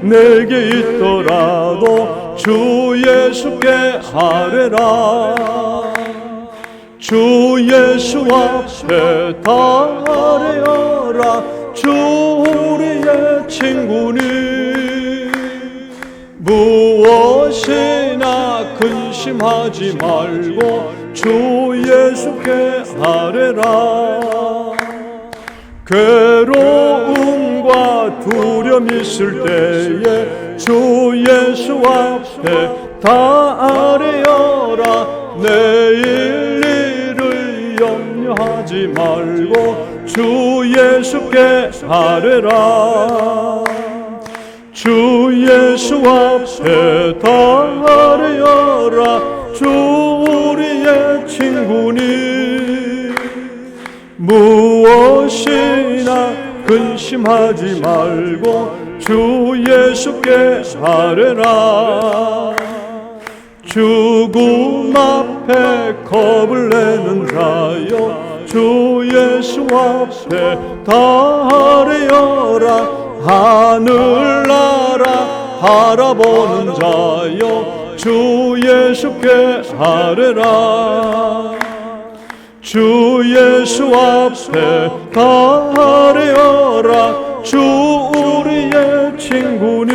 내게 있더라도 주 예수께 아뢰라. 주 예수 앞에 다 아뢰어라. 주 우리의 친구니 무엇이나 근심하지 말고 주 예수께 아뢰라. 괴로움과 두려움 있을 때에 주 예수 앞에 다 아뢰어라. 내일 일을 염려하지 말고 주 예수께 아뢰라. 주 예수 앞에 다 아뢰어라. 주 우리의 친구니 무엇이나 근심하지 말고 주 예수께 아뢰라. 죽음 앞에 겁을 내는 자여 주 예수 앞에 다 아뢰어라. 하늘나라 바라보는 자여 주 예수께 아뢰라. 주 예수 앞에 다 아뢰어라. 주 우리의 친구니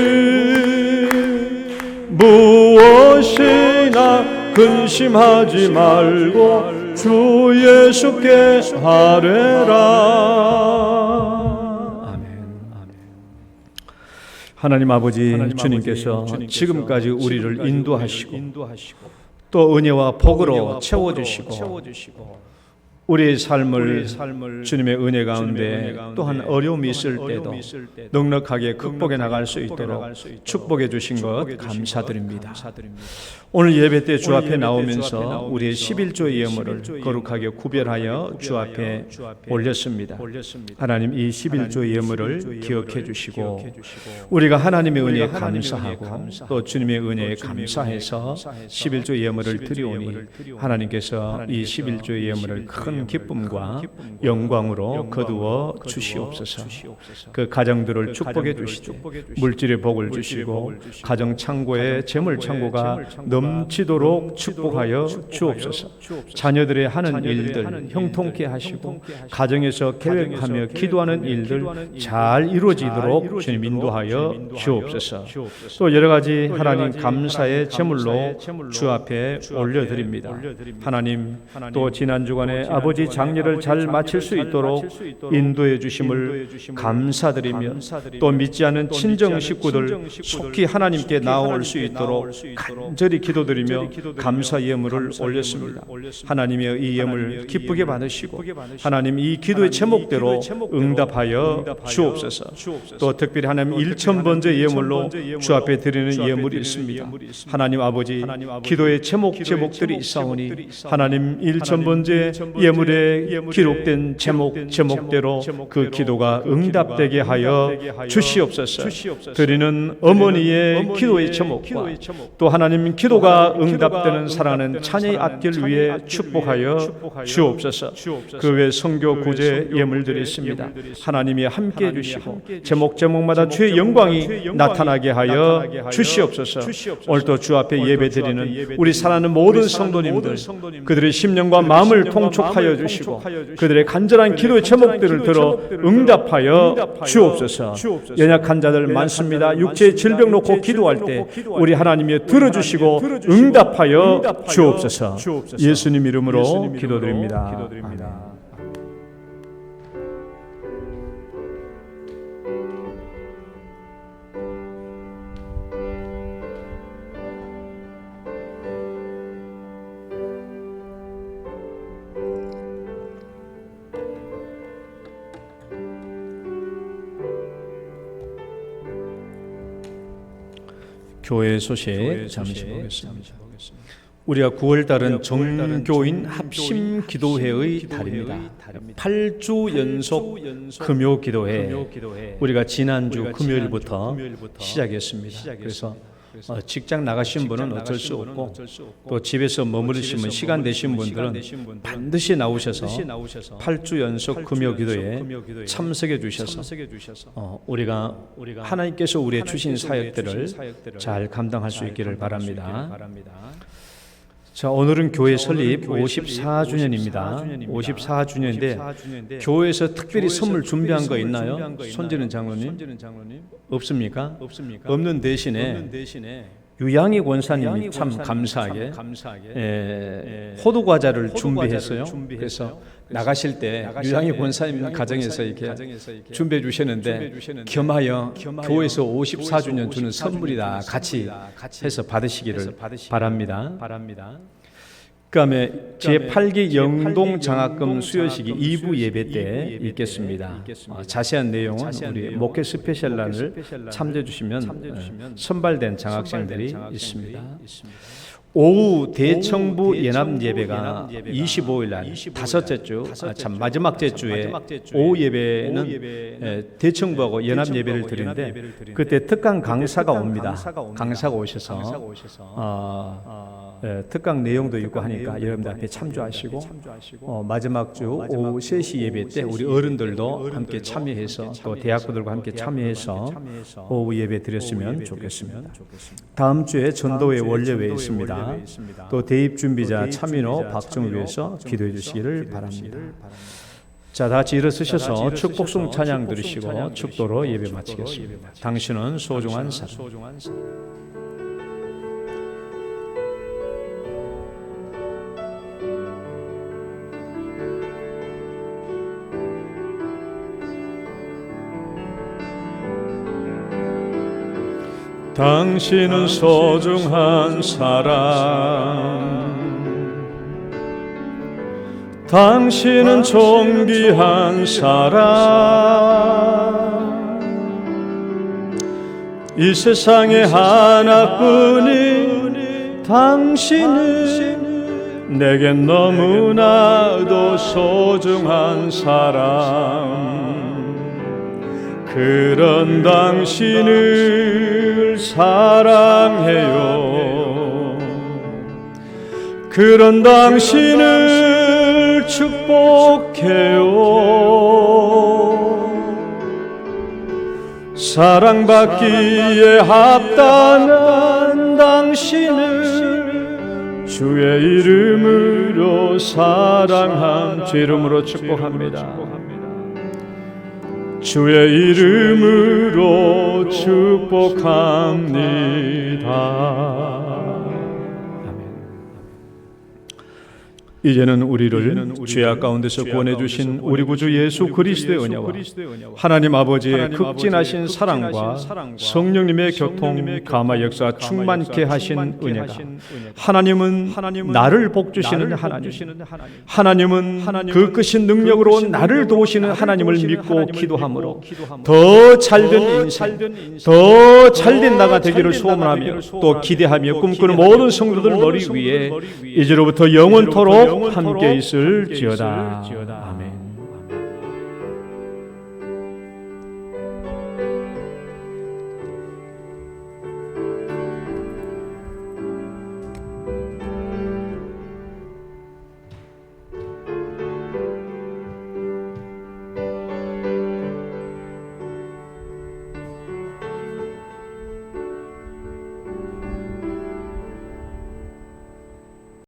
무엇이나 근심하지 말고 주 예수께 아뢰라. 하나님 아버지, 주님께서 지금까지 우리를 인도하시고 또 은혜와 복으로 채워주시고 우리의 삶을 주님의 은혜 가운데 또한 어려움이 있을 때도 넉넉하게 극복해 나갈 수 있도록 축복해 주신 것 감사드립니다. 오늘 예배 때 주 앞에 나오면서 우리의 11조의 예물을 거룩하게 구별하여 주 앞에 올렸습니다. 하나님, 이 11조의 예물을 기억해 주시고 우리가 하나님의 은혜에 감사하고 또 주님의 은혜에 감사해서 11조 예물을 드리오니 하나님께서 이 11조의 예물을 큰 기쁨과 영광으로 거두어 주시옵소서. 그 가정들을 축복해 주시고 물질의 복을 주시고 가정 창고에 재물 창고가 넘치도록 축복하여 주옵소서. 자녀들의 하는 일들 형통케 하시고 가정에서 계획하며 기도하는 일들 잘 이루어지도록 주님 인도하여 주옵소서. 또 여러 가지 하나님 감사의 제물로 주 앞에 올려드립니다. 하나님, 또 지난 주간에 아버지 장례를 잘 마칠 수 있도록 인도해 주심을 감사드리며 또 믿지 않은 친정 식구들 속히 하나님께 나올 수 있도록 간절히 기도드리며 감사 예물을 올렸습니다. 하나님의 이 예물 기쁘게 받으시고 하나님 이 기도의 제목대로 응답하여 주옵소서. 또 특별히 하나님 1,000번째 예물로 주 앞에 드리는 예물이 있습니다. 하나님 아버지, 기도의 제목들이 있사오니 하나님 1,000번째 예물에 기록된 제목대로 그 기도가 응답되게 하여 주시옵소서. 드리는 어머니의 기도의 제목과 또 하나님 기도가 응답되는 사랑하는 자녀의 앞길 위에 축복하여 주옵소서. 그 외 선교 구제 예물들이 있습니다. 하나님이 함께해 주시고 제목마다 주의 영광이 나타나게 하여 주시옵소서. 오늘도 주 앞에 예배드리는 우리 사랑하는 모든 성도님들, 그들의 심령과 마음을 통촉하여 주시고 그들의 간절한 기도의 제목들을 들어 응답하여 주옵소서. 연약한 자들 많습니다. 육체의 질병 놓고 기도할 때 우리 하나님이 들어주시고 응답하여 주옵소서. 예수님 이름으로 기도드립니다. 아멘. 교회 소식 잠시 보겠습니다. 우리가 9월달은 정교인 합심 기도회의 달입니다. 8주 연속 금요 기도회, 우리가 지난주 금요일부터 시작했습니다. 그래서 직장 나가신 분은 어쩔 수 없고 또 집에서 머무르시면 시간 되신 분들은 반드시 나오셔서 8주 연속 금요 기도에 참석해 주셔서 우리가 하나님께서 우리의 주신 사역들을 잘 감당할 수 있기를 바랍니다. 자, 오늘은 교회 설립 54주년입니다. 54주년인데 교회에서 특별히 선물 준비한 거 있나요? 손지는 장로님? 없습니까? 없는 대신에 유양희 권사님이 참 감사하게 호두 과자를 준비했어요. 그래서 나가실 때 유양희 권사님 가정에서 이렇게 준비해 주셨는데 겸하여 교회에서 54주년 주는 선물이다 같이 해서 받으시기를 바랍니다. 그다음에 제8기 영동 장학금 수여식이 2부 예배 때 있겠습니다. 자세한 내용은 우리 목회 스페셜란을 참조해 주시면 선발된 장학생들이 있습니다. 오후 대청부 연합 예배가 25일 날 다섯째 주, 마지막 주에 오후 예배는 대청부하고 연합 예배를 드리는데 그때 특강 강사가 옵니다. 강사가 오셔서 특강 내용도 있고 하니까 여러분들 앞에 참조하시고 마지막 주 오후 3시 예배 때 우리 어른들도 함께 참여해서 또 대학부들과 함께 참여해서 오후 예배 드렸으면 좋겠습니다. 다음 주에 전도회 원례회 있습니다. 또 대입 준비자 차민호 박정우에서 기도해 주시기를 바랍니다. 자, 다 같이 일어서셔서 축복송 찬양 들으시고 축도로 예배 마치겠습니다. 당신은 소중한 사람. 당신은 소중한 사람, 당신은 존귀한 사람, 이 세상에 하나뿐인 당신은 내겐 너무나도 소중한 사람. 그런 당신을 사랑해요. 그런 당신을 축복해요. 사랑받기에 합당한 당신을 주의 이름으로 사랑함, 주 이름으로 축복합니다. 주의 이름으로 축복합니다. 이제는 우리를 죄악 가운데서 구원해 주신 우리 구주 예수 그리스도의 은혜와 하나님 아버지의 극진하신 사랑과 성령님의 교통 감화 역사 충만케 하신 은혜가, 하나님은 나를 복주시는 하나님, 하나님은 그 크신 능력으로 나를 도우시는 하나님을 믿고 기도함으로 더 잘된 인생, 더 잘된 나가 되기를 소원하며 또 기대하며 꿈꾸는 모든 성도들 머리 위에 이제로부터 영원토록 함께 있을지어다.